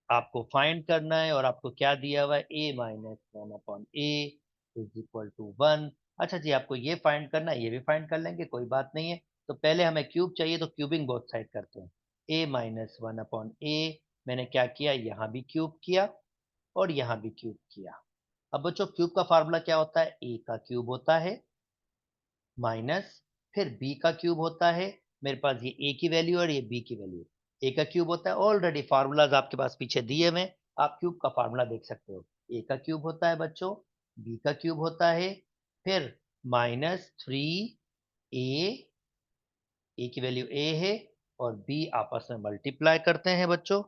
आपको फाइंड करना है और आपको क्या दिया हुआ है, a minus 1/a is equal to 1। अच्छा जी आपको ये फाइंड करना है, ये भी फाइंड कर लेंगे, कोई बात नहीं है। तो पहले हमें क्यूब चाहिए, तो क्यूबिंग बोथ साइड करते हैं। a माइनस 1/a मैंने क्या किया, यहाँ भी क्यूब किया और यहाँ भी क्यूब किया। अब बच्चों क्यूब का फार्मूला क्या होता है, ए का क्यूब होता है माइनस फिर बी का क्यूब होता है। मेरे पास ये ए की वैल्यू और ये बी की वैल्यू, ए का क्यूब होता है, ऑलरेडी फार्मूलाज आपके पास पीछे दिए हुए, आप क्यूब का फार्मूला देख सकते हो। ए का क्यूब होता है बच्चों, बी का क्यूब होता है, फिर -3a, ए की वैल्यू ए है और बी आपस में मल्टीप्लाई करते हैं बच्चों,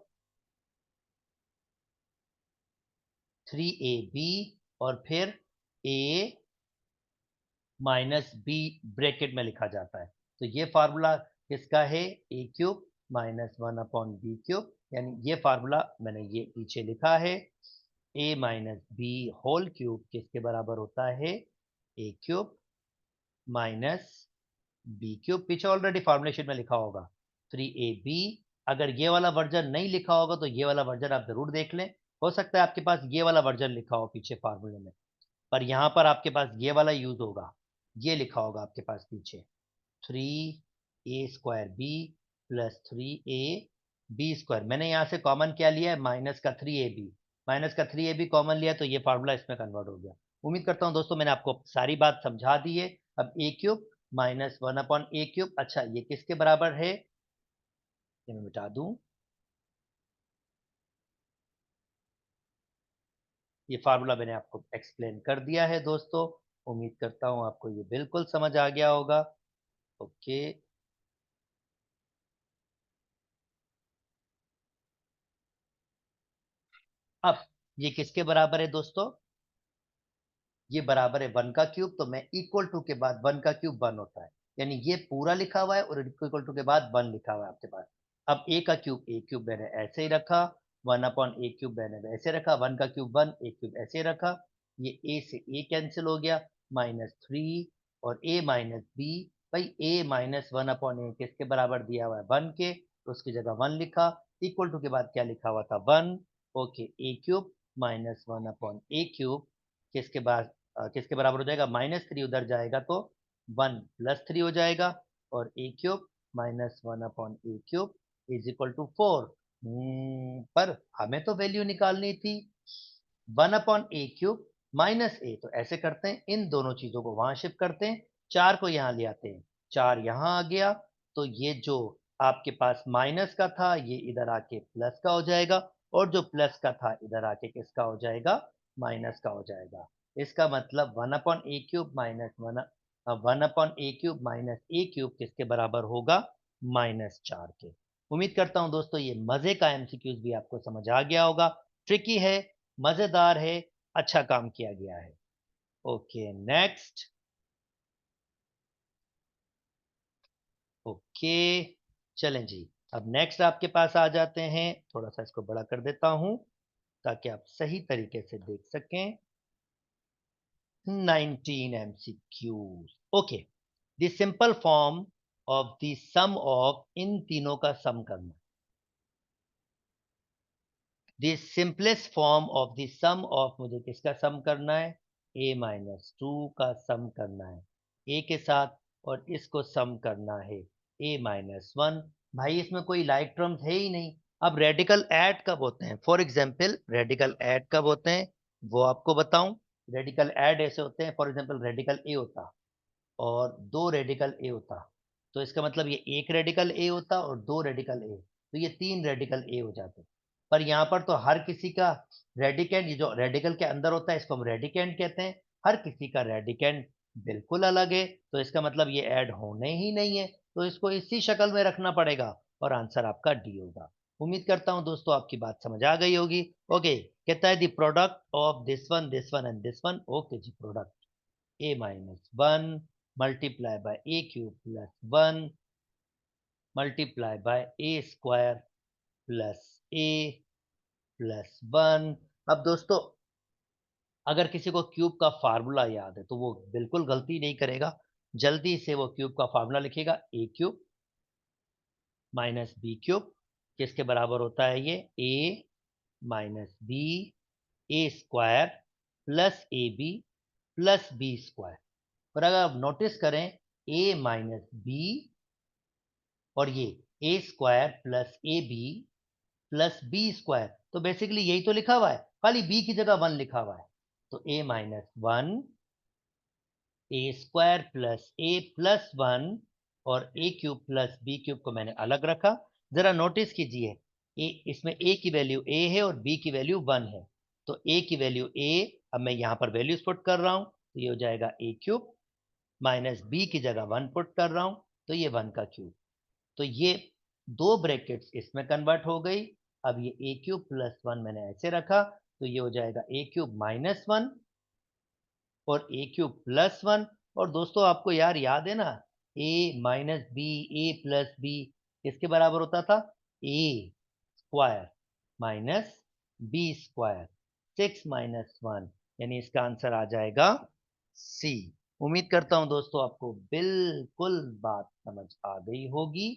3ab और फिर a माइनस बी ब्रैकेट में लिखा जाता है। तो ये फार्मूला किसका है, a³ माइनस 1/b³, यानी ये फार्मूला मैंने ये पीछे लिखा है, a minus B whole cube किसके बराबर होता है, a³ माइनस b³। पीछे ऑलरेडी फॉर्मुलेशन में लिखा होगा 3ab। अगर ये वाला वर्जन नहीं लिखा होगा तो ये वाला वर्जन आप जरूर देख लें, हो सकता है आपके पास ये वाला वर्जन लिखा हो पीछे फार्मूले में, पर यहाँ पर आपके पास ये वाला यूज होगा, ये लिखा होगा आपके पास पीछे 3a² b प्लस 3ab²। मैंने यहाँ से कॉमन क्या लिया है, माइनस का 3ab, माइनस का 3ab कॉमन लिया तो ये फार्मूला इसमें कन्वर्ट हो गया। उम्मीद करता हूँ दोस्तों मैंने आपको सारी बात समझा दी है। अब a³ माइनस 1/a³, अच्छा ये किसके बराबर है, ये मैं मिटा दूं, ये फार्मूला मैंने आपको एक्सप्लेन कर दिया है दोस्तों। उम्मीद करता हूं आपको ये बिल्कुल समझ आ गया होगा। ओके, अब ये किसके बराबर है दोस्तों, ये बराबर है 1 का क्यूब, तो मैं इक्वल टू के बाद 1 का क्यूब 1 होता है, यानी ये पूरा लिखा हुआ है और इक्वल टू के बाद 1 लिखा हुआ है आपके पास। अब a³ मैंने ऐसे ही रखा, 1/a³ मैंने वैसे रखा, 1 का क्यूब 1, a³ ऐसे रखा, ये a से a कैंसिल हो गया, -3 और a माइनस बी। भाई a माइनस 1/a किसके बराबर दिया हुआ है, 1 के, तो उसकी जगह 1 लिखा, इक्वल टू के बाद क्या लिखा हुआ था, 1। ओके, a³ माइनस 1/a³ किसके बाद किसके बराबर हो जाएगा, -3 उधर जाएगा तो 1 + 3 हो जाएगा, और a³ minus 1/a³ is equal to 4। पर हमें तो वैल्यू निकालनी थी 1/a³ माइनस ए, तो ऐसे करते हैं इन दोनों चीजों को वहां शिफ्ट करते हैं, 4 को यहाँ ले आते हैं, 4 यहाँ आ गया, तो ये जो आपके पास माइनस का था ये इधर आके प्लस का हो जाएगा, और जो प्लस का था इधर आके किसका हो जाएगा, माइनस का हो जाएगा। इसका मतलब 1/a³ minus 1/a³ minus a³ किसके बराबर होगा, -4 के। उम्मीद करता हूं दोस्तों ये मजे का एमसीक्यूज भी आपको समझ आ गया होगा, ट्रिकी है, मजेदार है, अच्छा काम किया गया है। Okay next. ओके, चलें जी, अब नेक्स्ट आपके पास आ जाते हैं, थोड़ा सा इसको बड़ा कर देता हूं ताकि आप सही तरीके से देख सकें। 19 MCQs। Okay, the simple form of the sum of, इन तीनों का सम करना। The simplest form of the sum of, मुझे किसका सम करना है, a माइनस टू का सम करना है a के साथ, और इसको सम करना है a माइनस वन। भाई इसमें कोई लाइक टर्म्स है ही नहीं। अब रेडिकल ऐड कब होते हैं, फॉर एग्जाम्पल रेडिकल ऐड कब होते हैं वो आपको बताऊं। रेडिकल ऐड ऐसे होते हैं, फॉर एग्जाम्पल रेडिकल ए होता और दो रेडिकल ए होता, तो इसका मतलब ये एक रेडिकल ए होता और दो रेडिकल ए, तो ये तीन रेडिकल ए हो जाते। पर यहाँ पर तो हर किसी का रेडिकेंड, ये जो रेडिकल के अंदर होता है इसको हम रेडिकेंड कहते हैं, हर किसी का रेडिकेंड बिल्कुल अलग है, तो इसका मतलब ये ऐड होने ही नहीं है, तो इसको इसी शक्ल में रखना पड़ेगा और आंसर आपका डी होगा। उम्मीद करता हूं दोस्तों आपकी बात समझ आ गई होगी। ओके, कहता है the product of this one and this one. Okay जी, product a minus 1 multiply by a cube plus 1 multiply by a square plus a plus 1। अब दोस्तों अगर किसी को क्यूब का फार्मूला याद है तो वो बिल्कुल गलती नहीं करेगा, जल्दी से वो क्यूब का फार्मूला लिखेगा, A cube minus B cube, किसके बराबर होता है ये, A minus B A square plus A B plus B square. पर अगर आप नोटिस करें a माइनस बी और ये A square plus A B plus B square, तो बेसिकली यही तो लिखा हुआ है, खाली b की जगह 1 लिखा हुआ है, तो a minus one A square plus A plus one और ए क्यूब प्लस बी क्यूब को मैंने अलग रखा। जरा नोटिस कीजिए, इसमें a की वैल्यू a है और b की वैल्यू 1 है, तो a की वैल्यू a, अब मैं यहां पर वैल्यूज पुट कर रहा हूं, तो ये हो जाएगा a क्यूब माइनस बी की जगह 1 पुट कर रहा हूं, तो ये 1 का क्यूब, तो ये दो ब्रैकेट्स इसमें कन्वर्ट हो गई। अब ये ए क्यूब प्लस वन मैंने ऐसे रखा, तो ये हो जाएगा ए क्यूब माइनस वन और ए क्यूब प्लस वन। और दोस्तों आपको यार याद है ना, ए माइनस बी ए प्लस बी किसके बराबर होता था, A square minus B square, 6 - 1, यानी इसका आंसर आ जाएगा सी। उम्मीद करता हूं दोस्तों आपको बिल्कुल बात समझ आ गई होगी।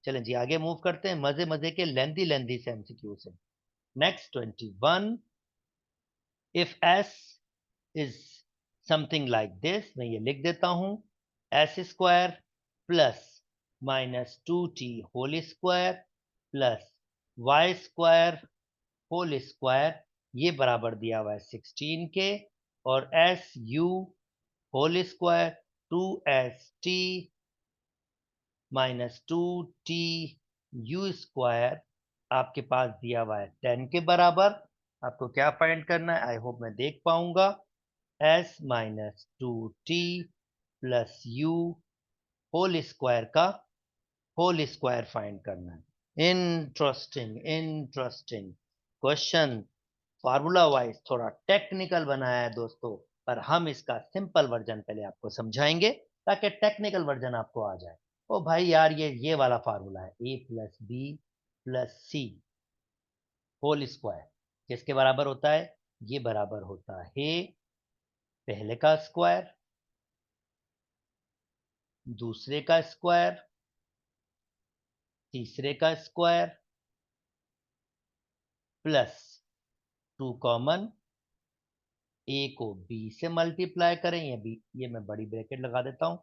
चलें जी आगे मूव करते हैं मजे मजे के लेंदी लेंदी से एमसीक्यू से। Next 21, if S is something like this, मैं ये लिख देता हूं, S square plus minus two T whole square plus Y square whole square, ये बराबर दिया हुआ है 16 के, और S U whole square 2st minus 2t U square आपके पास दिया हुआ है 10 के बराबर। आपको क्या फाइंड करना है, आई होप मैं देख पाऊंगा, s minus two T plus U whole square का होल स्क्वायर फाइंड करना है। Interesting interesting question, formula wise थोड़ा टेक्निकल बनाया है दोस्तों, पर हम इसका सिंपल वर्जन पहले आपको समझाएंगे ताकि टेक्निकल वर्जन आपको आ जाए। ओ भाई यार, ये वाला फार्मूला है, A plus B plus C whole square किसके बराबर होता है, ये बराबर होता है पहले का स्क्वायर, दूसरे का स्क्वायर, तीसरे का स्क्वायर प्लस टू कॉमन, ए को बी से मल्टीप्लाई करें, ये बी, ये मैं बड़ी ब्रैकेट लगा देता हूं,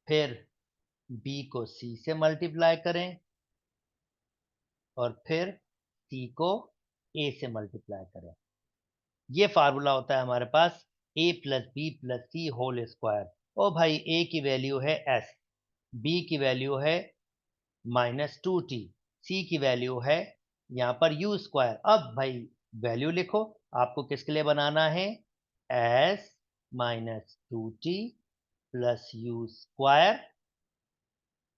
फिर बी को सी से मल्टीप्लाई करें और फिर सी को ए से मल्टीप्लाई करें। ये फार्मूला होता है हमारे पास ए प्लस बी प्लस सी होल स्क्वायर। ओ भाई, ए की वैल्यू है एस, बी की वैल्यू है माइनस टू टी, सी की वैल्यू है यहाँ पर यू स्क्वायर। अब भाई वैल्यू लिखो, आपको किसके लिए बनाना है, S minus two T plus U square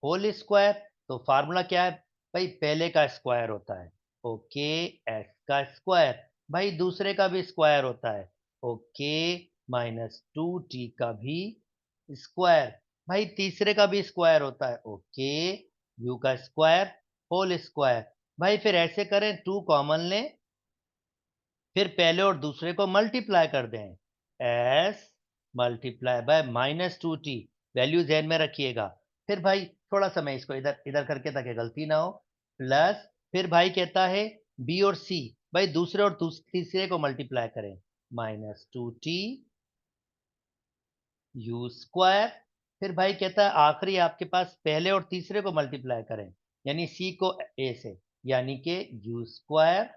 whole square. तो फार्मूला क्या है भाई, पहले का स्क्वायर होता है, ओके, एस का स्क्वायर, भाई दूसरे का भी स्क्वायर होता है, ओके, माइनस टू टी का भी स्क्वायर, भाई तीसरे का भी स्क्वायर होता है, ओके, यू का स्क्वायर होल स्क्वायर। भाई फिर ऐसे करें, टू कॉमन लें, फिर पहले और दूसरे को मल्टीप्लाई कर दें, S multiply by minus two T, value ध्यान में रखिएगा। फिर भाई थोड़ा सा मैं इसको इधर इधर करके ताकि गलती ना हो, प्लस फिर भाई कहता है बी और सी, भाई दूसरे और तीसरे को मल्टीप्लाई करें, -2t यू स्क्वायर। फिर भाई कहता है आखिरी आपके पास पहले और तीसरे को मल्टीप्लाई करें, यानी सी को ए से, यानी कि you square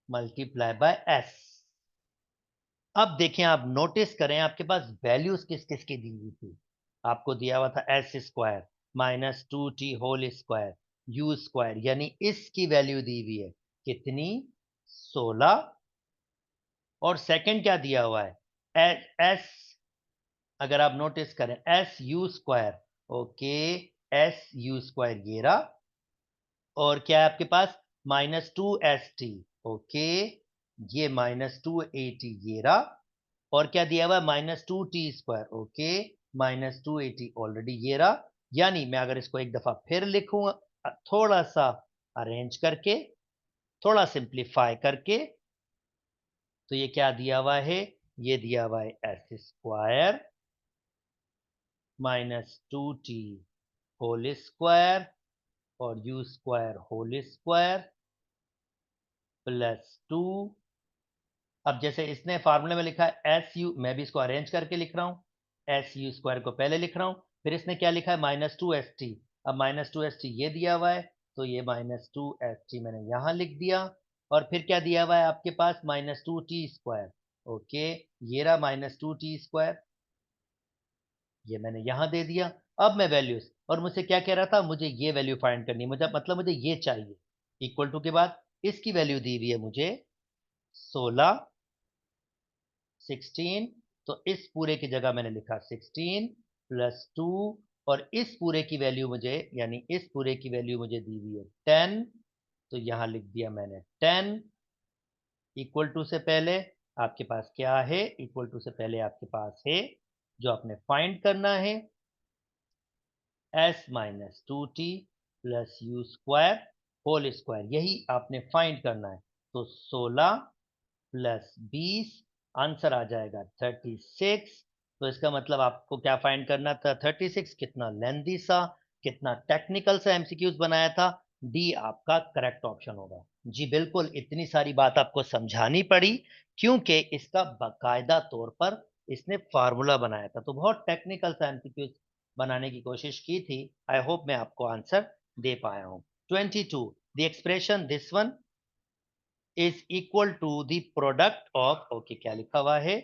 multiply by S. अब देखें, आप नोटिस करें आपके पास वैल्यूज किस किस की दी हुई थी। आपको दिया हुआ था S square -2t whole square U square, यानी इसकी वैल्यू दी हुई है कितनी, 16। और सेकंड क्या दिया हुआ है, एस, अगर आप नोटिस करें S U square, okay, S U square ये रहा। और क्या है आपके पास, -2st, ओके, ये -2at ये रहा। और क्या दिया हुआ है, -2t², ओके, -2at ऑलरेडी ये रहा। यानी मैं अगर इसको एक दफा फिर लिखूं, थोड़ा सा अरेंज करके, थोड़ा सिंप्लीफाई करके, तो ये क्या दिया हुआ है, ये दिया हुआ है S square -2t whole square और यू स्क्वायर होल स्क्वायर +2। अब जैसे इसने फार्मूले में लिखा है एस यू, मैं भी इसको अरेंज करके लिख रहा हूं, एस यू स्क्वायर को पहले लिख रहा हूं, फिर इसने क्या लिखा है -2st। अब -2st ये दिया हुआ है, तो ये -2st मैंने यहां लिख दिया। और फिर क्या दिया हुआ है आपके पास, -2t², ओके, ये रहा -2t², ये मैंने यहां दे दिया। अब मैं वैल्यूज, और मुझसे क्या कह रहा था, मुझे ये वैल्यू फाइंड करनी है, मुझे मतलब मुझे ये चाहिए, इक्वल टू के बाद इसकी वैल्यू दी हुई है मुझे 16, 16। तो इस पूरे की जगह मैंने लिखा 16 +2, और इस पूरे की वैल्यू मुझे, यानी इस पूरे की वैल्यू मुझे दी हुई है 10, तो यहां लिख दिया मैंने 10। इक्वल टू से पहले आपके पास क्या है, इक्वल टू से पहले आपके पास है जो आपने फाइंड करना है, s -2t plus U square whole square, यही आपने फाइंड करना है। तो 16 +20, आंसर आ जाएगा 36। तो इसका मतलब आपको क्या फाइंड करना था, 36। कितना लेंथी सा, कितना टेक्निकल सा एमसीक्यूज बनाया था। डी आपका करेक्ट ऑप्शन होगा। जी बिल्कुल, इतनी सारी बात आपको समझानी पड़ी क्योंकि इसका बाकायदा तौर पर इसने फार्मूला बनाया था, तो बहुत टेक्निकल सा एमसीक्यूज बनाने की कोशिश की थी। आई होप मैं आपको आंसर दे पाया हूं। 22, the expression this one is equal to the product of, okay क्या लिखा हुआ है,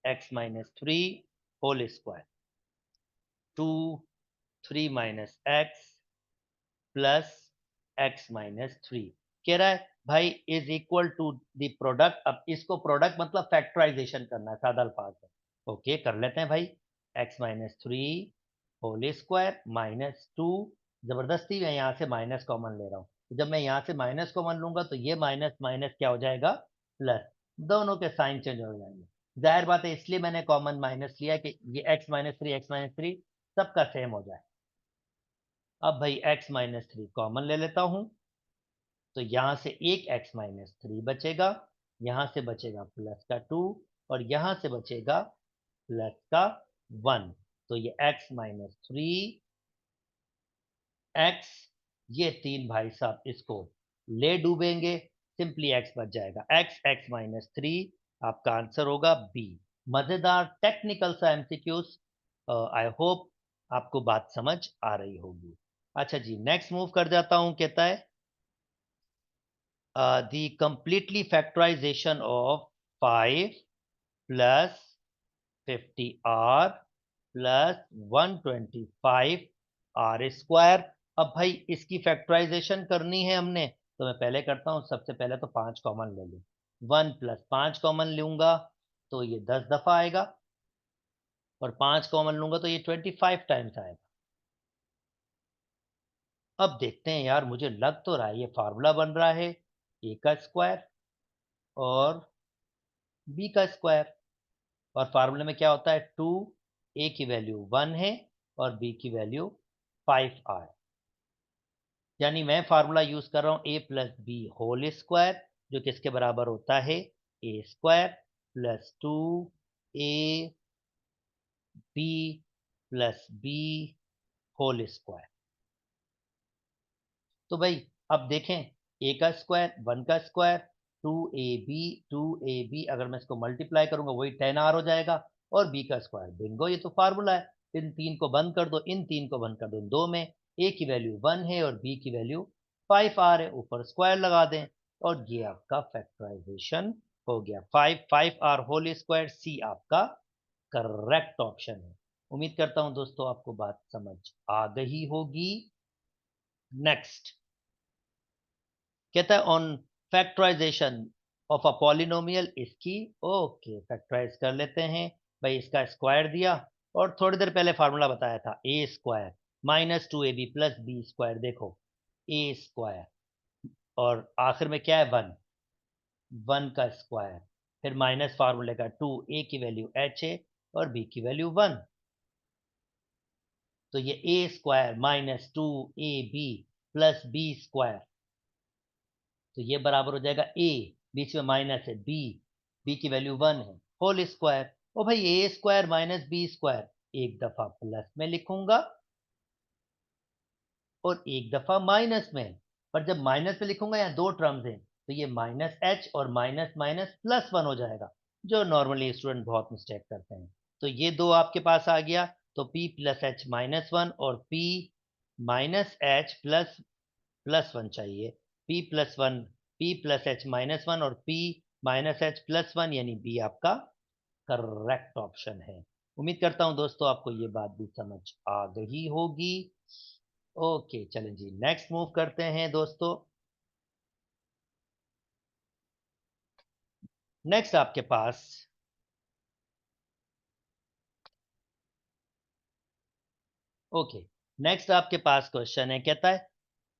x-3 whole square 2 3 x plus x-3 कह रहा है भाई is equal to the product. अब इसको प्रोडक्ट मतलब फैक्टराइजेशन करना है, सादा अल्फाज है। ओके कर लेते हैं भाई, x-3 होल स्क्वायर -2, जबरदस्ती मैं यहाँ से माइनस कॉमन ले रहा हूँ, जब मैं यहाँ से माइनस कॉमन लूंगा तो ये माइनस माइनस क्या हो जाएगा, प्लस, दोनों के साइन चेंज हो जाएंगे। जाहिर बात है इसलिए मैंने कॉमन माइनस लिया कि ये x-3 सबका सेम हो जाए। अब भाई x-3 कॉमन ले लेता हूं, तो यहां से एक x-3 बचेगा, यहां से बचेगा प्लस का 2, और यहां से बचेगा प्लस का 1। तो ये x-3 x, ये तीन भाई साहब इसको ले डूबेंगे, सिंपली x बच जाएगा, x-3 आपका आंसर होगा बी। मजेदार टेक्निकल सा एमसीक्यूज, आई होप आपको बात समझ आ रही होगी। अच्छा जी, नेक्स्ट मूव कर जाता हूं, कहता है the completely factorization of 5 plus 50r plus 125 r square. अब भाई इसकी फैक्टराइजेशन करनी है हमने, तो मैं पहले करता हूं, सबसे पहले तो 5 कॉमन ले लूं, 1 + 5 कॉमन लूंगा तो ये 10 दफा आएगा, और 5 कॉमन लूंगा तो ये 25 टाइम्स आएगा। अब देखते हैं यार, मुझे लग तो रहा है ये फार्मूला बन रहा है ए का स्क्वायर और बी का स्क्वायर, और फार्मूले में क्या होता है, 2, ए की वैल्यू 1 है और बी की वैल्यू 5r, यानी मैं फार्मूला यूज कर रहा हूं A plus B whole square, जो किसके बराबर होता है, A square plus 2 A B plus B whole square. तो भाई अब देखें, ए का स्क्वायर 1 का स्क्वायर 2ab अगर मैं इसको मल्टीप्लाई करूंगा वही 10r हो जाएगा, और बी का स्क्वायर बिंगो, ये तो फार्मूला है। इन तीन को बंद कर दो, इन तीन को बंद कर दो, इन दो में ए की वैल्यू 1 है और बी की वैल्यू 5r है, ऊपर स्क्वायर लगा दें और ये आपका फैक्टराइजेशन हो गया। 5r होल स्क्वायर, सी आपका करेक्ट ऑप्शन है। उम्मीद करता हूं दोस्तों आपको बात समझ आ गई होगी। नेक्स्ट कहता है on factorization of a polynomial इसकी, ओके फैक्टराइज कर लेते हैं। भाई इसका स्क्वायर दिया और थोड़ी देर पहले फार्मूला बताया था, A square minus 2ab plus B square. देखो ए स्क्वायर और आखिर में क्या है 1, 1 का स्क्वायर, फिर माइनस फार्मूले का 2, ए की वैल्यू एच है और बी की वैल्यू 1। तो ये A square minus 2ab plus B square, तो ये बराबर हो जाएगा ए, बीच में माइनस है, बी की वैल्यू 1 है, होल स्क्वायर। ओ भाई A square minus B square एक दफा प्लस में लिखूंगा और एक दफा माइनस में, पर जब माइनस में लिखूंगा यहाँ दो टर्म्स हैं, तो ये माइनस एच और माइनस माइनस प्लस 1 हो जाएगा, जो नॉर्मली स्टूडेंट बहुत मिस्टेक करते हैं। तो ये दो आपके पास आ गया, तो p प्लस एच माइनस 1 और p minus H plus plus 1 चाहिए। p plus 1, p plus H minus 1 और p माइनस एच प्लस 1, यानी b आपका करेक्ट ऑप्शन है। उम्मीद करता हूं दोस्तों आपको ये बात भी समझ आ गई होगी। ओके चलें जी, नेक्स्ट मूव करते हैं दोस्तों। नेक्स्ट आपके पास ओके नेक्स्ट आपके पास क्वेश्चन है, कहता है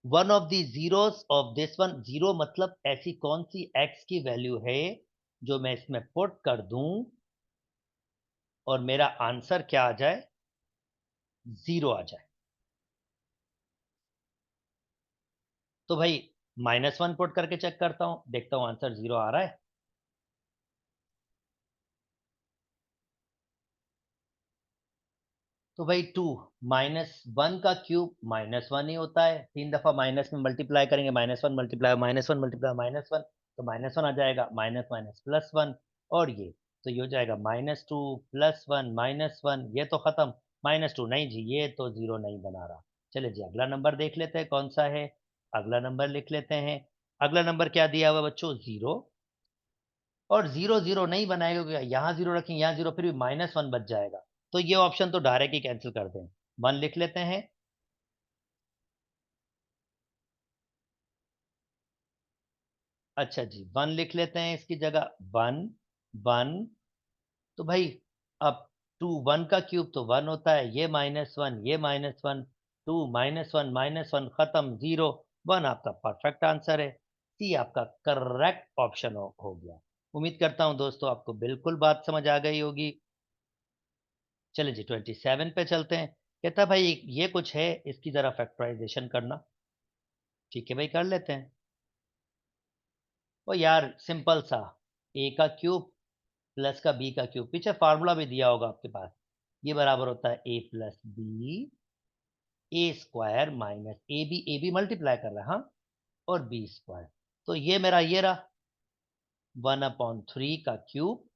one of the zeros of this one, zero मतलब ऐसी कौन सी एक्स की वैल्यू है जो मैं इसमें पुट कर दूं और मेरा आंसर क्या आ जाए, जीरो आ जाए। तो भाई -1 पुट करके चेक करता हूं, देखता हूं आंसर जीरो आ रहा है। तो भाई 2 -1 का क्यूब -1 ही होता है, 3 दफा माइनस में मल्टीप्लाई करेंगे, -1 मल्टीप्लाई -1 तो -1 आ जाएगा, माइनस माइनस +1, और ये तो ये हो जाएगा -2 +1 -1, ये तो खत्म। -2 नहीं जी, ये तो जीरो नहीं बना रहा। चलिए जी अगला नंबर देख लेते हैं कौन सा है। अगला नंबर लिख लेते हैं। अगला नंबर क्या दिया हुआ है बच्चों, जीरो, और जीरो जीरो नहीं बनाएगा क्योंकि यहाँ जीरो रखेंगे, यहाँ जीरो, फिर भी -1 बच जाएगा। तो ये ऑप्शन तो डायरेक्ट ही कैंसिल कर दें, 1 लिख लेते हैं। अच्छा जी 1 लिख लेते हैं इसकी जगह, 1 1। तो भाई अब 2 1 का क्यूब तो 1 होता है, ये -1 ये -1, 2 -1 खत्म, जीरो, 1 आपका परफेक्ट आंसर है। सी आपका करेक्ट ऑप्शन हो गया। उम्मीद करता हूं दोस्तों आपको बिल्कुल बात समझ आ गई होगी। चलिए जी 27 पे चलते हैं। कहता है भाई ये कुछ है, इसकी जरा फैक्टराइजेशन करना। ठीक है भाई कर लेते हैं। ओ यार सिंपल सा, ए का क्यूब प्लस का बी का क्यूब, पीछे फार्मूला भी दिया होगा आपके पास, ये बराबर होता है A plus B, A square minus A B multiply कर रहा है हाँ, और बी स्क्वायर। तो ये मेरा ये रहा 1/3 का क्यूब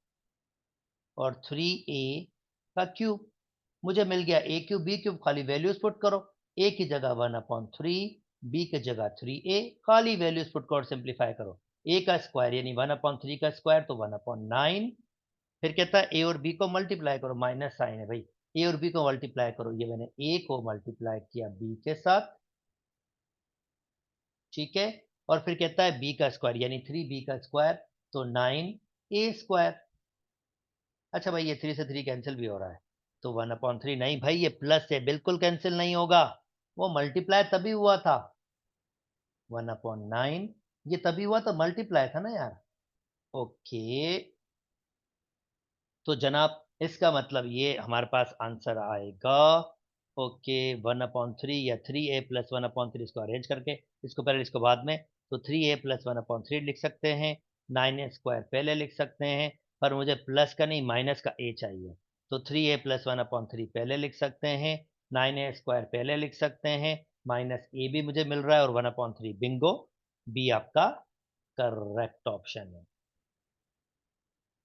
और 3a का क्यूब। मुझे मिल गया ए क्यूब बी क्यूब, खाली वैल्यूज पुट करो, ए की जगह 1/3, बी की जगह 3a, खाली वैल्यूज पुट करो और सिंप्लीफाई करो। ए का स्क्वायर यानी 1/3 का स्क्वायर तो 1/9। फिर कहता है ए और बी को मल्टीप्लाई करो, माइनस साइन है भाई, ए और बी को मल्टीप्लाई करो, ये मैंने ए को मल्टीप्लाई किया बी के साथ, ठीक है। और फिर कहता है बी का स्क्वायर यानी 3b का स्क्वायर तो 9a स्क्वायर। अच्छा भाई ये 3 से 3 कैंसिल भी हो रहा है, तो 1/3 नहीं भाई, ये प्लस से बिल्कुल कैंसिल नहीं होगा, वो मल्टीप्लाई तभी हुआ था, 1/9 ये तभी हुआ था, मल्टीप्लाई था ना यार। ओके, तो जनाब इसका मतलब ये हमारे पास आंसर आएगा, ओके 1/3 या 3a प्लस 1/3, इसको अरेंज करके, इसको पहले इसको बाद में, तो 3a प्लस 1/3 लिख सकते हैं, 9a स्क्वायर पहले लिख सकते हैं, पर मुझे प्लस का नहीं माइनस का a चाहिए, तो 3a प्लस 1/3 पहले लिख सकते हैं, 9a स्क्वायर पहले लिख सकते हैं, माइनस ए भी मुझे मिल रहा है और 1/3 बिंगो, बी आपका करेक्ट ऑप्शन है।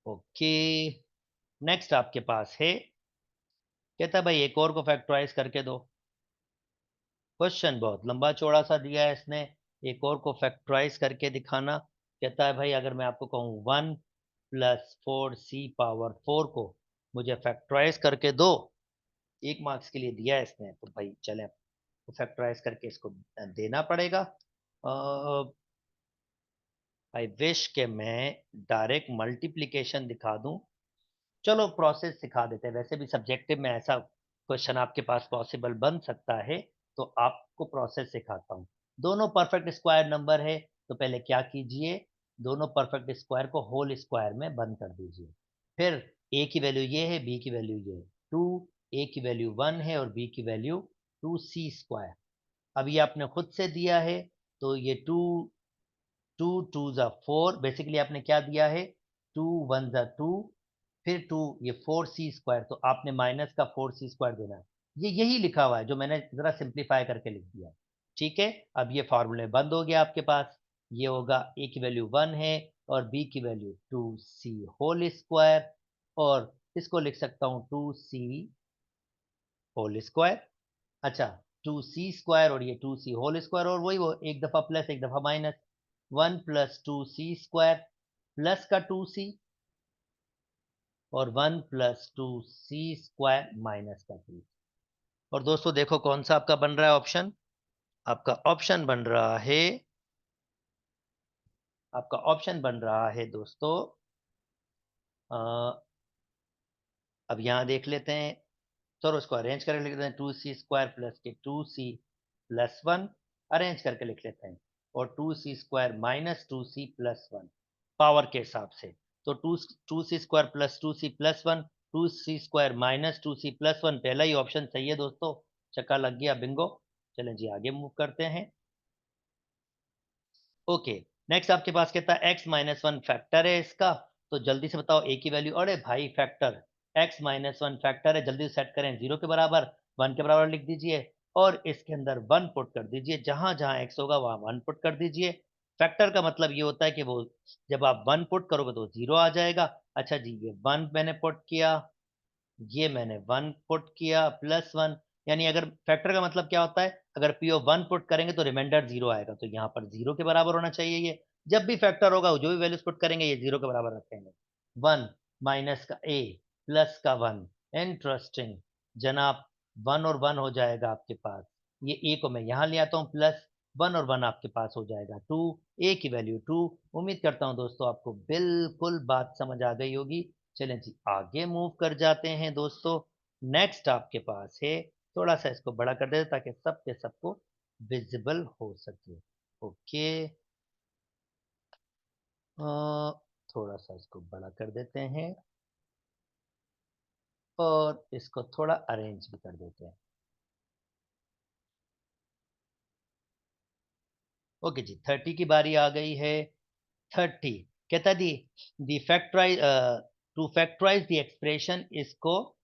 ओके, नेक्स्ट आपके पास है, कहता है भाई एक और को फैक्टराइज करके दो। क्वेश्चन बहुत लंबा चौड़ा सा दिया है इसने, एक और को फैक्टराइज करके दिखाना। कहता है भाई अगर मैं आपको कहूँ 1+4c⁴ को मुझे फैक्टराइज करके दो, 1 मार्क्स के लिए दिया है इसने, तो भाई चलें तो फैक्टराइज करके इसको देना पड़ेगा। आई विश के मैं डायरेक्ट मल्टीप्लिकेशन दिखा दूं, चलो प्रोसेस सिखा देते हैं, वैसे भी सब्जेक्टिव में ऐसा क्वेश्चन आपके पास पॉसिबल बन सकता है, तो आपको प्रोसेस सिखाता हूँ। दोनों परफेक्ट स्क्वायर नंबर है, तो पहले क्या कीजिए, दोनों परफेक्ट स्क्वायर को होल स्क्वायर में बंद कर दीजिए। फिर ए की वैल्यू ये है, बी की वैल्यू ये है 2, ए की वैल्यू 1 है और बी की वैल्यू 2c²। अब ये आपने खुद से दिया है, तो ये 2 2 * 4, बेसिकली आपने क्या दिया है, 2 1 * 2, फिर 2, ये 4c², तो आपने माइनस का 4c² देना है। ये यही लिखा हुआ है जो मैंने जरा सिंप्लीफाई करके लिख दिया। ठीक है, अब ये फॉर्मूले बंद हो गया आपके पास। ये होगा ए की वैल्यू 1 है और बी की वैल्यू 2c² और इसको लिख सकता हूँ 2c² अच्छा, 2c² और ये 2c² और वही वो एक दफा प्लस एक दफा माइनस, 1+2c² प्लस का 2c और 1+2c² माइनस का 3। और दोस्तों देखो कौन सा आपका बन रहा है ऑप्शन, आपका ऑप्शन बन रहा है, आपका ऑप्शन बन रहा है दोस्तों, अब यहां देख लेते हैं, चलो उसको अरेंज करके लिख देते हैं, 2c² प्लस के 2c+1 अरेंज करके लिख लेते हैं, और 2c² माइनस 2c+1 पावर के हिसाब से, तो 2c² plus 2c+1, 2c² minus 2c+1, पहला ही ऑप्शन सही है दोस्तों, चक्का लग गया, बिंगो। चलें जी आगे मूव करते हैं। ओके, नेक्स्ट आपके पास कहता है x-1 फैक्टर है इसका, तो जल्दी से बताओ a की वैल्यू, अरे भाई फैक्टर, x-1 फैक्टर है, जल्दी से सेट करें 0 के बराबर, 1 के बराबर लिख दीजिए और इसके अंदर 1 पुट कर दीजिए, जहां जहां x होगा वहां 1 पुट कर दीजिए। फैक्टर का मतलब ये होता है कि वो जब आप 1 पुट करोगे तो 0 आ जाएगा। अच्छा जी, ये 1 मैंने पुट किया, ये मैंने 1 पुट किया प्लस 1, यानी अगर फैक्टर का मतलब क्या होता है, अगर पी ऑफ 1 पुट करेंगे तो रिमाइंडर 0 आएगा, तो यहाँ पर 0 के बराबर होना चाहिए। ये जब भी फैक्टर होगा जो भी वैल्यूज पुट करेंगे ये 0 के बराबर रखेंगे। 1 माइनस का a प्लस का 1, इंटरेस्टिंग जनाब, 1 और 1 हो जाएगा आपके पास, ये a को मैं यहाँ ले आता हूँ, प्लस 1 और 1 आपके पास हो जाएगा 2, a की वैल्यू 2। उम्मीद करता हूँ दोस्तों आपको बिल्कुल बात समझ आ गई होगी। चलें जी आगे मूव कर जाते हैं दोस्तों। नेक्स्ट आपके पास है, थोड़ा सा इसको बड़ा कर देते ताकि सबके सबको विजिबल हो सके। ओके, थोड़ा सा इसको बड़ा कर देते हैं और इसको थोड़ा अरेंज भी कर देते हैं। ओके जी, 30 की बारी आ गई है। 30 कहता the factorise, to factorise the expression इसको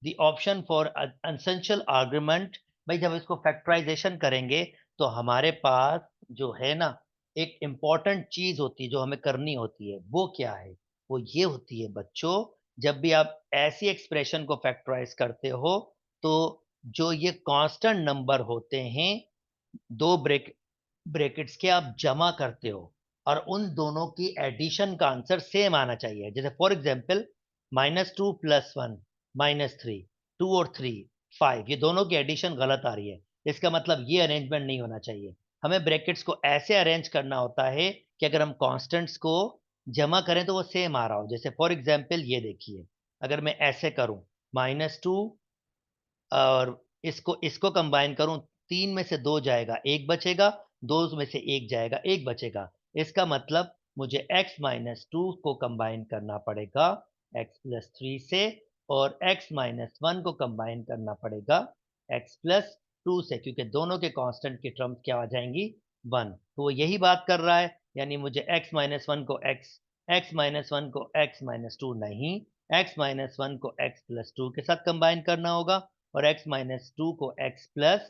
the option for essential argument. भाई जब इसको फैक्टराइजेशन करेंगे तो हमारे पास जो है ना, एक इंपॉर्टेंट चीज होती है जो हमें करनी होती है, वो क्या है, वो ये होती है बच्चों, जब भी आप ऐसी एक्सप्रेशन को फैक्टराइज करते हो तो जो ये कांस्टेंट नंबर होते हैं, दो ब्रैकेट्स के आप जमा करते हो और उन दोनों की एडिशन का आंसर सेम आना चाहिए। जैसे फॉर एग्जांपल -2 + 1 -3, 2 और 3 5, ये दोनों की एडिशन गलत आ रही है, इसका मतलब ये अरेंजमेंट नहीं होना चाहिए। हमें ब्रैकेट्स को ऐसे अरेंज करना होता है कि अगर हम कांस्टेंट्स को जमा करें तो वो सेम आ रहा हो। जैसे फॉर एग्जांपल ये देखिए, अगर मैं ऐसे करूं -2 और इसको इसको कंबाइन करूं, 3 में से 2 जाएगा, 1 बचेगा, 2 में से 1 जाएगा, 1 बचेगा। इसका मतलब मुझे x-2 को कंबाइन करना पड़ेगा x+3 से और x-1 को कंबाइन करना पड़ेगा x+2 से, क्योंकि दोनों के कांस्टेंट की टर्म्स क्या आ जाएंगी, 1। तो वो यही बात कर रहा है, यानी मुझे x-1 को x-1 को x-2 नहीं, x-1 को x+2 के साथ कंबाइन करना होगा और x-2 को x+3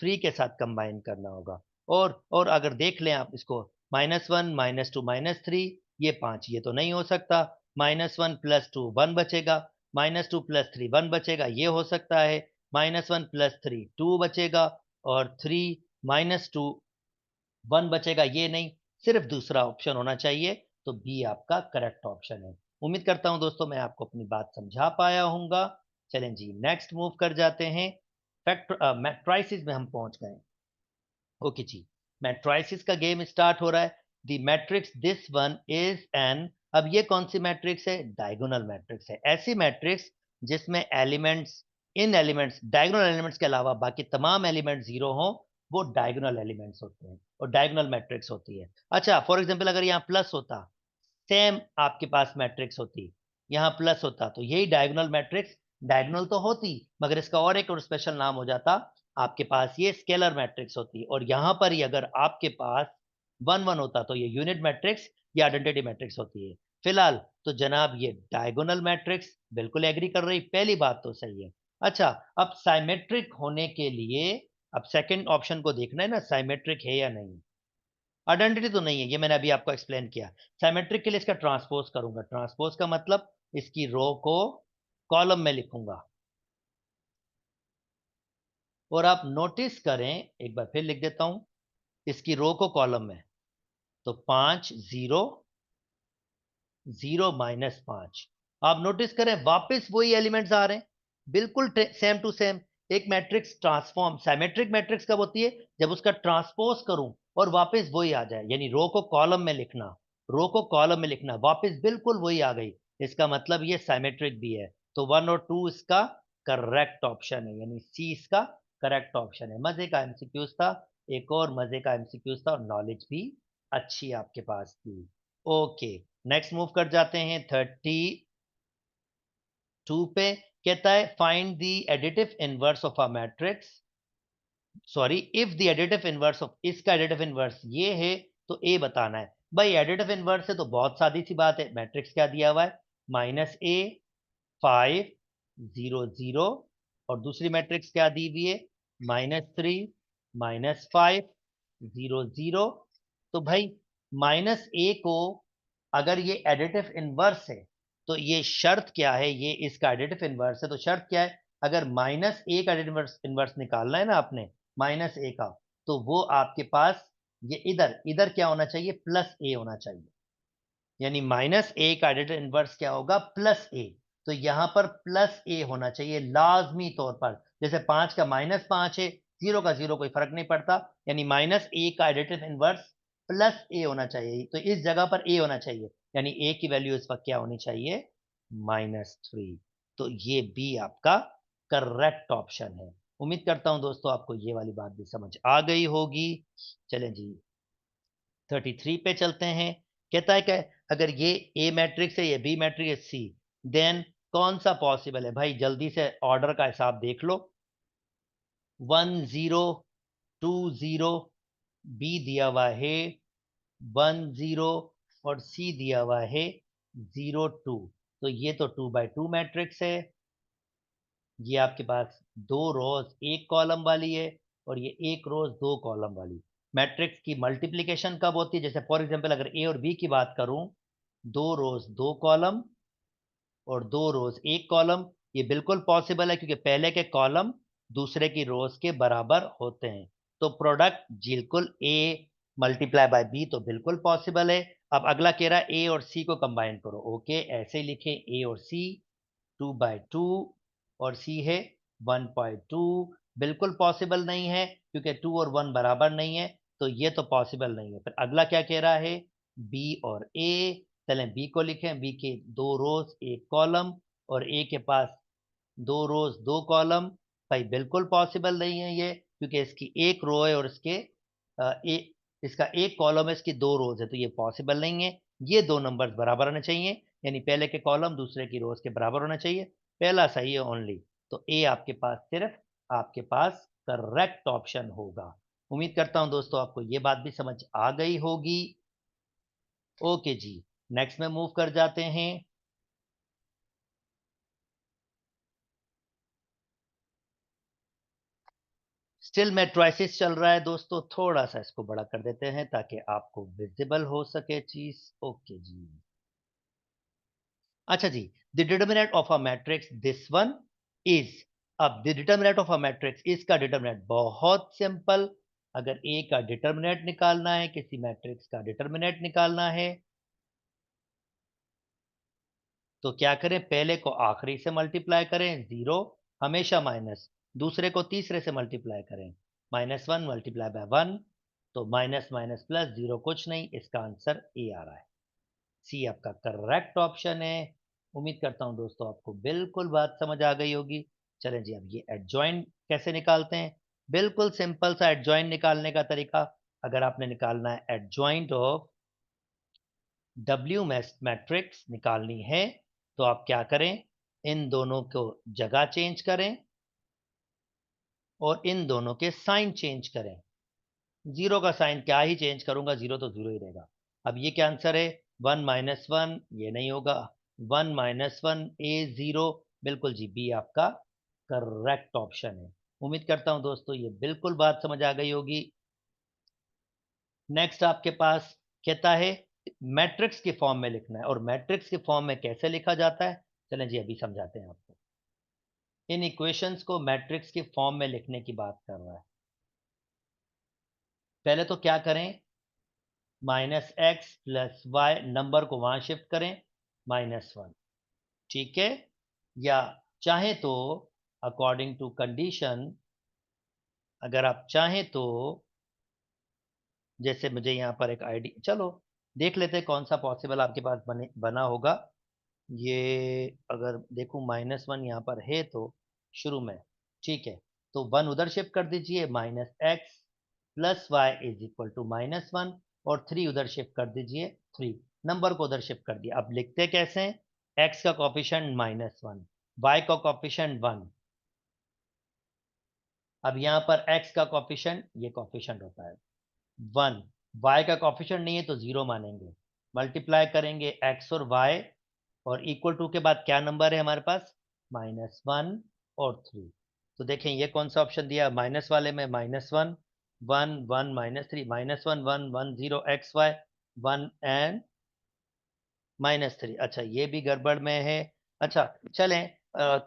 3 के साथ कंबाइन करना होगा। और अगर देख लें आप इसको, -1 -2 -3, ये 5, ये तो नहीं हो सकता। -1 + 2 1 बचेगा, -2 + 3 1 बचेगा, ये हो सकता है। -1 + 3 2 बचेगा, और 3 -2 1 बचेगा, ये नहीं। सिर्फ दूसरा ऑप्शन होना चाहिए, तो बी आपका करेक्ट ऑप्शन है। उम्मीद करता हूं दोस्तों मैं आपको अपनी बात समझा पाया हूँगा। चलें जी, नेक्स्ट मूव कर जाते हैं। मैट्राइसिस में हम पहुंच गए। ओके जी, मैट्राइसिस का गेम स्टार्ट हो रहा है। The matrix this one is N, अब ये कौन सी मैट्रिक्स है? डायगोनल मैट्रिक्स है। ऐसी मैट्रिक्स जिसमें एलिमेंट्स, इन एलिमेंट्स, डायगोनल एलिमेंट्स के अलावा बाकी तमाम एलिमेंट जीरो हो, वो डायगोनल एलिमेंट्स होते हैं और डायगोनल मैट्रिक्स होती है। अच्छा, फॉर एग्जांपल अगर यहाँ प्लस होता, सेम आपके पास मैट्रिक्स होती, यहाँ प्लस होता, तो यही डायगोनल मैट्रिक्स डायगोनल तो होती, मगर इसका और एक और स्पेशल नाम हो जाता, आपके पास ये स्केलर मैट्रिक्स होती। और यहां पर ही अगर आपके पास 1 1 होता तो ये यूनिट मैट्रिक्स या आइडेंटिटी मैट्रिक्स होती है। फिलहाल तो जनाब ये डायगोनल मैट्रिक्स, बिल्कुल एग्री कर रही, पहली बात तो सही है। अच्छा, अब साइमेट्रिक होने के लिए अब सेकंड ऑप्शन को देखना है ना, साइमेट्रिक है या नहीं। आइडेंटिटी तो नहीं है, ये मैंने अभी आपको एक्सप्लेन किया। साइमेट्रिक के लिए इसका ट्रांसपोज करूंगा। ट्रांसपोज का मतलब इसकी रो को कॉलम में लिखूंगा। और आप नोटिस करें, एक बार फिर लिख देता हूं, इसकी रो को कॉलम में, तो 5 0 0 -5। आप नोटिस करें वापस वही एलिमेंट्स आ रहे हैं, बिल्कुल सेम टू सेम। एक मैट्रिक्स ट्रांसफॉर्म, साइमेट्रिक मैट्रिक्स कब होती है? जब उसका ट्रांसपोज करूं और वापस वही आ जाए, यानी रो को कॉलम में लिखना, रो को कॉलम में लिखना, वापस बिल्कुल वही आ गई, इसका मतलब ये साइमेट्रिक भी है। तो 1 और 2 इसका करेक्ट ऑप्शन है, यानी सी इसका करेक्ट ऑप्शन है। मजे का एमसीक्यूज था, एक और मजे का एमसीक्यूज था, और नॉलेज भी अच्छी आपके पास थी। ओके, नेक्स्ट मूव कर जाते हैं 32 पे। कहता है find the additive inverse of a matrix, sorry, if the additive inverse of, इसका एडिटिव इनवर्स ये है, तो ए बताना है। भाई एडिटिव इनवर्स है तो बहुत सादी सी बात है, मैट्रिक्स क्या दिया हुआ है? -a 5 0 0, और दूसरी मैट्रिक्स क्या दी हुई है? -3 -5 0 0। तो भाई -a को अगर ये एडिटिव इनवर्स है, तो ये शर्त क्या है? ये इसका एडिटिव इनवर्स है, तो शर्त क्या है? अगर -a का एडिटिव इनवर्स निकालना है ना आपने, -a का, तो वो आपके पास ये इधर इधर क्या होना चाहिए? +a होना चाहिए। यानी -a का एडिटिव इनवर्स क्या होगा? +a। तो यहां पर +a होना चाहिए लाजमी तौर पर। जैसे 5 का -5 है, 0 का 0 कोई फर्क नहीं पड़ता, यानी -a का एडिटिव इनवर्स +a होना चाहिए। तो इस जगह पर a होना चाहिए, यानी a की वैल्यू इस वक्त क्या होनी चाहिए? -3। तो ये बी आपका करेक्ट ऑप्शन है। उम्मीद करता हूं दोस्तों आपको ये वाली बात भी समझ आ गई होगी। चलें जी, 33 पे चलते हैं। कहता है कि अगर ये ए मैट्रिक्स है, ये बी मैट्रिक्स है, सी, देन कौन सा पॉसिबल है? भाई जल्दी से ऑर्डर का हिसाब देख लो। 1 0 2 0, बी दिया हुआ है 1 0, और सी दिया हुआ है 0 2। तो ये तो 2 by 2 मैट्रिक्स है। ये आपके पास 2 रोज 1 कॉलम वाली है, और ये 1 रोज 2 कॉलम वाली। मैट्रिक्स की मल्टीप्लिकेशन कब होती है? जैसे फॉर एग्जांपल अगर ए और बी की बात करूं, 2 रोज 2 कॉलम और 2 रोज 1 कॉलम, ये बिल्कुल पॉसिबल है, क्योंकि पहले के कॉलम दूसरे की रोज के बराबर होते हैं। तो प्रोडक्ट बिल्कुल ए मल्टीप्लाई बाय बी तो बिल्कुल पॉसिबल है। अब अगला कह रहा है ए और सी को कंबाइन करो। ओके, ऐसे ही लिखे, ए और सी 2 by 2, और सी है 1.2। बिल्कुल पॉसिबल नहीं है, क्योंकि 2 और 1 बराबर नहीं है, तो ये तो पॉसिबल नहीं है। फिर अगला क्या कह रहा है? बी और ए। चलें बी को लिखें, बी के 2 रोज 1 कॉलम, और ए के पास 2 रोज 2 कॉलम। भाई बिल्कुल पॉसिबल नहीं है ये, क्योंकि इसकी 1 रो है और इसके इसका 1 कॉलम है, इसकी 2 रोज है, तो ये पॉसिबल नहीं है। ये दो नंबर्स बराबर होने चाहिए, यानी पहले के कॉलम दूसरे की रोज के बराबर होना चाहिए। पहला सही है ओनली, तो ए आपके पास सिर्फ आपके पास करेक्ट ऑप्शन होगा। उम्मीद करता हूं दोस्तों आपको ये बात भी समझ आ गई होगी। ओके जी, नेक्स्ट में मूव कर जाते हैं। स्टिल मैट्रिसेस चल रहा है दोस्तों, थोड़ा सा इसको बड़ा कर देते हैं ताकि आपको विजिबल हो सके चीज। ओके जी। अच्छा जी, the determinant of a matrix this one is. अब the determinant of a matrix, इसका डिटर्मिनेंट बहुत सिंपल। अगर ए का डिटर्मिनेंट निकालना है, किसी मैट्रिक्स का डिटर्मिनेंट निकालना है, तो क्या करें, पहले को आखिरी से मल्टीप्लाई करें, जीरो हमेशा माइनस, दूसरे को तीसरे से मल्टीप्लाई करें, -1 मल्टीप्लाई बाय 1, तो माइनस माइनस प्लस जीरो कुछ नहीं, इसका आंसर ए आ रहा है। सी आपका करेक्ट ऑप्शन है। उम्मीद करता हूं दोस्तों आपको बिल्कुल बात समझ आ गई होगी। चलें जी, अब ये एडजॉइंट कैसे निकालते हैं। बिल्कुल सिंपल सा एडजॉइंट निकालने का तरीका। अगर आपने निकालना है एडजॉइंट ऑफ डब्ल्यू मैट्रिक्स निकालनी है, तो आप क्या करें, इन दोनों को जगह चेंज करें और इन दोनों के साइन चेंज करें। जीरो का साइन क्या ही चेंज करूंगा, जीरो तो जीरो ही रहेगा। अब ये क्या आंसर है, 1 - 1, ये नहीं होगा। 1 - 1 ए जीरो, बिल्कुल जी, बी आपका करेक्ट ऑप्शन है। उम्मीद करता हूं दोस्तों ये बिल्कुल बात समझ आ गई होगी। नेक्स्ट आपके पास कहता है मैट्रिक्स के फॉर्म में लिखना है, और मैट्रिक्स के फॉर्म में कैसे लिखा जाता है, चलें जी अभी समझाते हैं आपको। इन इक्वेशंस को मैट्रिक्स के फॉर्म में लिखने की बात कर रहा है। पहले तो क्या करें, -x + y, नंबर को वहां शिफ्ट करें, -1, ठीक है। या चाहे तो अकॉर्डिंग टू कंडीशन, अगर आप चाहें तो, जैसे मुझे यहाँ पर एक आईडी, चलो देख लेते हैं कौन सा पॉसिबल आपके पास बना होगा। ये अगर देखूं -1 यहाँ पर है तो शुरू में, ठीक है, तो 1 उधर शिफ्ट कर दीजिए, -x + y = -1, और 3 उधर शिफ्ट कर दीजिए, 3 नंबर को उधर शिफ्ट कर दिया। अब लिखते कैसे हैं, x का कॉफिशेंट -1, y का कॉफिशेंट 1। अब यहाँ पर x का कॉफिशेंट, ये कॉफिशेंट होता है 1, y का कॉफिशेंट नहीं है तो जीरो मानेंगे, मल्टीप्लाई करेंगे x और y, और इक्वल टू के बाद क्या नंबर है हमारे पास, -1 और 3। तो देखें ये कौन सा ऑप्शन दिया, माइनस वाले में -1, 1 1 -3, -1 1 1 0 एक्स वाई 1 एंड -3। अच्छा ये भी गड़बड़ में है। अच्छा चलें,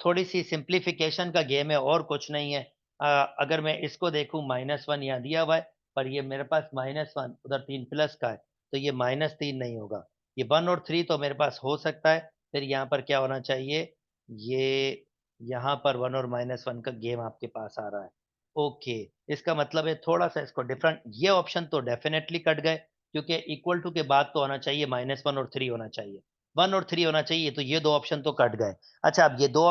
थोड़ी सी सिंप्लीफिकेशन का गेम है और कुछ नहीं है। अगर मैं इसको देखूं, -1 यहाँ दिया हुआ है, पर ये मेरे पास -1 उधर 3 प्लस का है, तो ये -3 नहीं होगा। ये 1 और 3 तो मेरे पास हो सकता है, फिर यहाँ पर क्या होना चाहिए, ये यहाँ पर 1 और -1 का गेम आपके पास आ रहा है। ओके, इसका मतलब है थोड़ा सा इसको डिफरेंट, ये ऑप्शन तो डेफिनेटली कट गए, क्योंकि इक्वल टू के बाद तो होना चाहिए -1 और 3 होना चाहिए, 1 और 3 होना चाहिए, तो ये दो ऑप्शन तो कट गए। अच्छा अब ये दो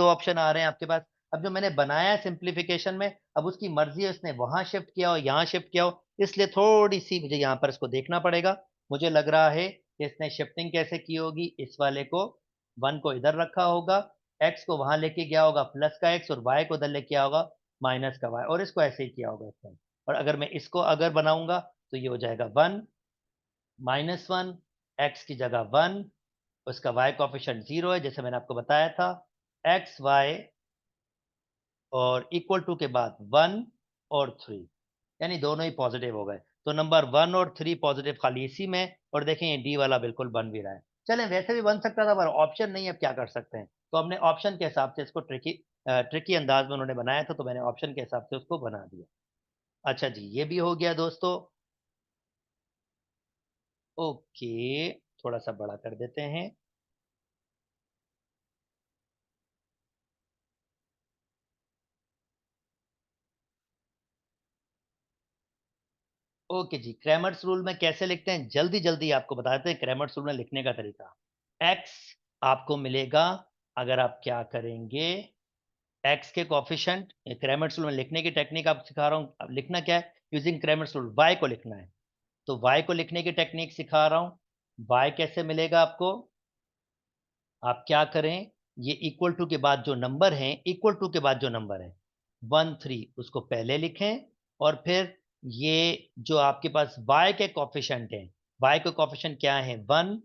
ऑप्शन आ रहे हैं आपके पास। अब जो मैंने बनाया है सिंप्लीफिकेशन में, अब उसकी मर्जी है, उसने वहां शिफ्ट किया हो यहाँ शिफ्ट किया हो, इसलिए थोड़ी सी मुझे यहाँ पर इसको देखना पड़ेगा। मुझे लग रहा है कि इसने शिफ्टिंग कैसे की होगी, इस वाले को 1 को इधर रखा होगा, x को वहां लेके गया होगा प्लस का x, और y को उधर लेके आया होगा माइनस का y, और इसको ऐसे ही किया होगा इसने। और अगर मैं इसको अगर बनाऊंगा तो ये हो जाएगा 1 -1, x की जगह 1, उसका y कोफिशिएंट 0 है जैसे मैंने आपको बताया था, x y और इक्वल टू के बाद 1 और 3, यानी दोनों ही पॉजिटिव हो गए। तो नंबर 1 और 3 पॉजिटिव खाली इसी में, और देखें ये डी वाला बिल्कुल बन भी रहा है। चलें वैसे भी बन सकता था पर ऑप्शन नहीं है, अब क्या कर सकते हैं, तो हमने ऑप्शन के हिसाब से इसको ट्रिकी अंदाज में उन्होंने बनाया था, तो मैंने ऑप्शन के हिसाब से उसको बना दिया। अच्छा जी ये भी हो गया दोस्तों। ओके, थोड़ा सा बड़ा कर देते हैं। ओके जी, क्रैमर्स रूल में कैसे लिखते हैं, जल्दी जल्दी आपको बताते हैं क्रैमर्स रूल में लिखने का तरीका। एक्स आपको मिलेगा, अगर आप क्या करेंगे, एक्स के कोफिशिएंट, क्रैमर्स रूल में लिखने की टेक्निक आप सिखा रहा हूँ, अब लिखना क्या है, यूजिंग क्रैमर्स रूल, वाई को लिखना है, तो वाई को लिखने की टेक्निक सिखा रहा हूँ। वाई कैसे मिलेगा आपको, आप क्या करें, ये इक्वल टू के बाद जो नंबर है, इक्वल टू के बाद जो नंबर है 1 3 उसको पहले लिखें, और फिर ये जो आपके पास y के कोफिशिएंट हैं, y के कोफिशिएंट क्या है 1,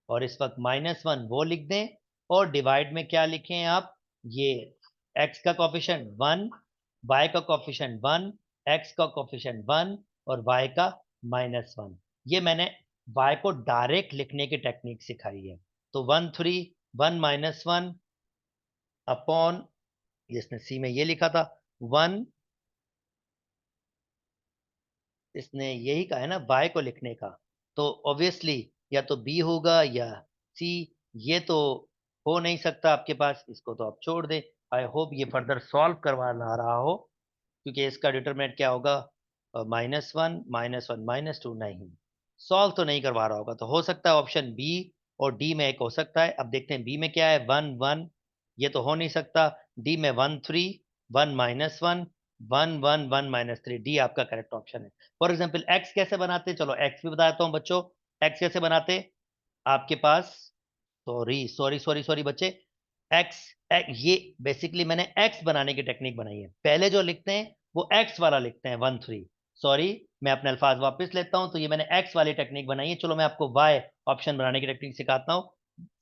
और इस वक्त -1 वो लिख दें, और डिवाइड में क्या लिखें आप, ये x का कोफिशिएंट 1 y का कोफिशिएंट 1, x का कोफिशिएंट 1 और y का -1। ये मैंने y को डायरेक्ट लिखने की टेक्निक सिखाई है। तो 1 3 1 -1 अपॉन, इसने सी में ये लिखा था 1, इसने यही कहा है ना y को लिखने का, तो ऑब्वियसली या तो b होगा या c। ये तो हो नहीं सकता आपके पास, इसको तो आप छोड़ दे। आई होप ये फर्दर सॉल्व करवा ना रहा हो, क्योंकि इसका डिटरमिनेंट क्या होगा, -1 -1 -2, नहीं सॉल्व तो नहीं करवा रहा होगा। तो हो सकता है ऑप्शन बी और डी में एक हो सकता है। अब देखते हैं बी में क्या है, 1 1, ये तो हो नहीं सकता। डी में 1 3 1 -1 1 1 1 -3, डी आपका करेक्ट ऑप्शन है। फॉर एग्जाम्पल एक्स कैसे बनाते, चलो एक्स भी बताता हूँ बच्चों। एक्स कैसे बनाते, आपके पास, सॉरी सॉरी सॉरी सॉरी बच्चे, एक्स, ये बेसिकली मैंने एक्स बनाने की टेक्निक बनाई है। पहले जो लिखते हैं वो एक्स वाला लिखते हैं 1 3, सॉरी मैं अपने अल्फाज वापस लेता हूं। तो ये मैंने एक्स वाली टेक्निक बनाई है। चलो मैं आपको वाई ऑप्शन बनाने की टेक्निक सिखाता हूं।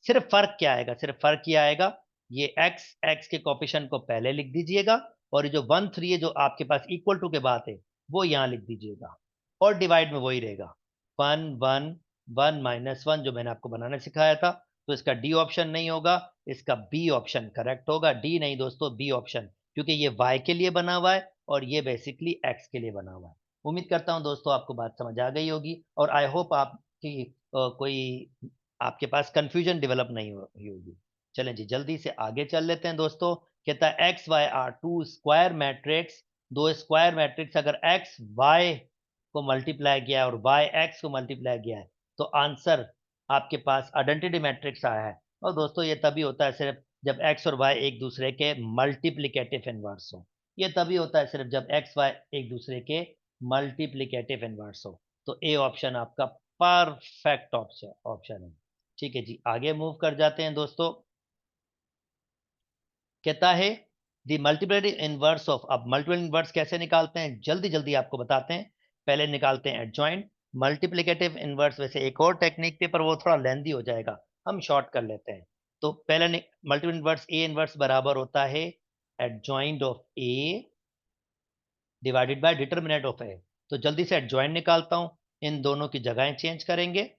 सिर्फ फर्क क्या आएगा, सिर्फ फर्क क्या आएगा, ये एक्स, एक्स के कोफिशिएंट को पहले लिख दीजिएगा, और ये जो 1 3 है जो आपके पास इक्वल टू के बाद है वो यहां लिख दीजिएगा, और डिवाइड में वही रहेगा 1 1 1 -1 जो मैंने आपको बनाना सिखाया था। तो इसका डी ऑप्शन नहीं होगा, इसका बी ऑप्शन करेक्ट होगा। डी नहीं दोस्तों, बी ऑप्शन, क्योंकि ये वाई के लिए बना हुआ है और ये बेसिकली एक्स के लिए बना हुआ है। उम्मीद करता हूं दोस्तों आपको बात समझ आ गई होगी, और आई होप आपकी कोई आपके पास कंफ्यूजन डेवलप नहीं हुई होगी। चलें जी जल्दी से आगे चल लेते हैं दोस्तों। कहता है X Y are two square matrix, दो स्क्वायर मैट्रिक्स, अगर एक्स वाई को मल्टीप्लाई किया है और वाई एक्स को मल्टीप्लाई किया है तो आंसर आपके पास आइडेंटिटी मैट्रिक्स आया है। और दोस्तों ये तभी होता है सिर्फ जब एक्स और वाई एक दूसरे के मल्टीप्लिकेटिव इनवर्स हो। ये तभी होता है सिर्फ जब एक्स वाई एक दूसरे के मल्टीप्लिकेटिव इनवर्स हो। तो ए ऑप्शन आपका परफेक्ट ऑप्शन ऑप्शन है। ठीक है जी, आगे मूव कर जाते हैं दोस्तों। कहता है द मल्टीप्लिकेटिव इनवर्स ऑफ, अब मल्टीप्लिकेटिव इनवर्स कैसे निकालते हैं जल्दी जल्दी आपको बताते हैं। पहले निकालते हैं एडजॉइंट मल्टीप्लिकेटिव इनवर्स। वैसे एक और टेक्निक पे, पर वो थोड़ा लेंदी हो जाएगा, हम शॉर्ट कर लेते हैं। तो पहले मल्टीप्लिकेटिव इनवर्स ए इनवर्स बराबर होता है adjoint of A divided by determinant of A. तो जल्दी से एडजॉइंट निकालता हूं, इन दोनों की जगहें चेंज करेंगे